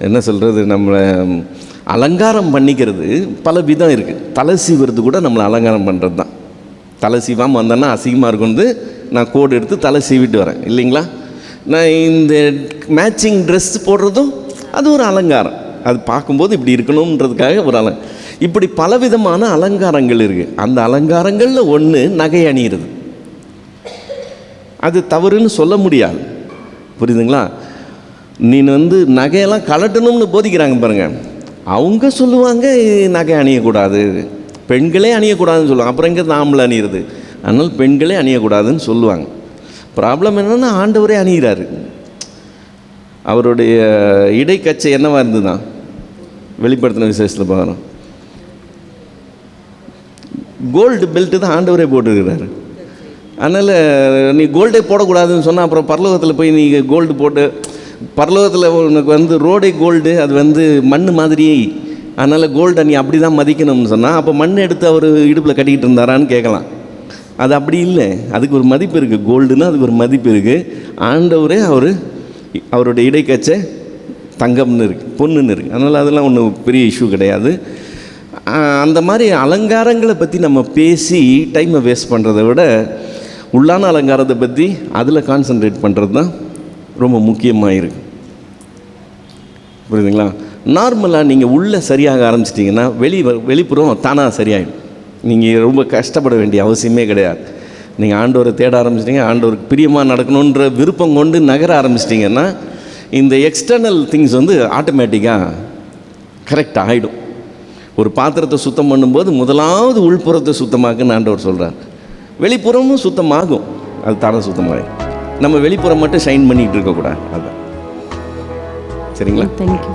என்ன சொல்கிறது, நம்மளை அலங்காரம் பண்ணிக்கிறது பல விதம் இருக்குது. தலை சீவுறது கூட நம்மளை அலங்காரம் பண்ணுறது தான். தலை சீவாமல் வந்தேன்னா அசிங்கமாக இருக்கும், நான் கோடு எடுத்து தலை சீவிட்டு வரேன் இல்லைங்களா. நான் இந்த மேட்சிங் ட்ரெஸ் போடுறதும் அது ஒரு அலங்காரம், அது பார்க்கும்போது இப்படி இருக்கணுன்றதுக்காக ஒரு இப்படி பலவிதமான அலங்காரங்கள் இருக்குது. அந்த அலங்காரங்களில் ஒன்று நகை அணிகிறது. அது தவறுன்னு சொல்ல முடியாது, புரியுதுங்களா. நீ நகையெல்லாம் கலட்டணும்னு போதிக்கிறாங்க பாருங்கள், அவங்க சொல்லுவாங்க நகை அணியக்கூடாது, பெண்களே அணியக்கூடாதுன்னு சொல்லுவாங்க. அப்புறம் எங்கே ஆம்பளை அணியிறது? அதனால் பெண்களே அணியக்கூடாதுன்னு சொல்லுவாங்க. ப்ராப்ளம் என்னென்னா ஆண்டவரே அணிகிறாரு. அவருடைய இடைக்கச்சை என்னவாக இருந்துதான் வெளிப்படுத்தின விசேஷத்தில் பார்க்குறோம், கோல்டு பெல்ட்டு தான் ஆண்டவரே போட்டுருக்கிறாரு. அதனால் நீ கோல்டே போடக்கூடாதுன்னு சொன்னால் அப்புறம் பரலோகத்தில் போய் நீ கோல்டு போட்டு, பரலோகத்தில் உனக்கு ரோடே கோல்டு, அது மண் மாதிரியே, அதனால் கோல்டை நீ அப்படி தான் மதிக்கணும்னு சொன்னால் அப்போ மண் எடுத்து அவர் இடுப்பில் கட்டிக்கிட்டு இருந்தாரான்னு கேட்கலாம். அது அப்படி இல்லை, அதுக்கு ஒரு மதிப்பு இருக்குது. கோல்டுன்னா அதுக்கு ஒரு மதிப்பு இருக்குது. ஆண்டவரே அவருடைய இடைக்கச்சை தங்கம்னு இருக்குது, பொண்ணுன்னு இருக்குது. அதனால் அதெல்லாம் ஒன்றும் பெரிய இஷ்யூ கிடையாது. அந்த மாதிரி அலங்காரங்களை பற்றி நம்ம பேசி டைமை வேஸ்ட் பண்ணுறதை விட உள்ளான அலங்காரத்தை பற்றி அதில் கான்சன்ட்ரேட் பண்ணுறது தான் ரொம்ப முக்கியமாக இருக்குது, புரியுதுங்களா. நார்மலாக நீங்கள் உள்ளே சரியாக ஆரம்பிச்சிட்டிங்கன்னா வெளிப்புறம் தானாக சரியாயிடும். நீங்கள் ரொம்ப கஷ்டப்பட வேண்டிய அவசியமே கிடையாது. நீங்கள் ஆண்டவரை தேட ஆரம்பிச்சிட்டிங்க, ஆண்டவருக்கு பிரியமாக நடக்கணுன்ற விருப்பம் கொண்டு நகர ஆரம்பிச்சிட்டிங்கன்னா இந்த எக்ஸ்டர்னல் திங்ஸ் ஆட்டோமேட்டிக்காக கரெக்ட் ஆகிடும். ஒரு பாத்திரத்தை சுத்தம் பண்ணும்போது முதலாவது உள்புறத்தை சுத்தமாக்குன்னு ஆண்டவர் சொல்கிறார். வெளிப்புறமும் சுத்தமாகும், அது தானே சுத்தமாகும். நம்ம வெளிப்புறம் மட்டும் ஷைன் பண்ணிகிட்டு இருக்கக்கூடாது. அதுதான் சரிங்களா. தேங்க்யூ.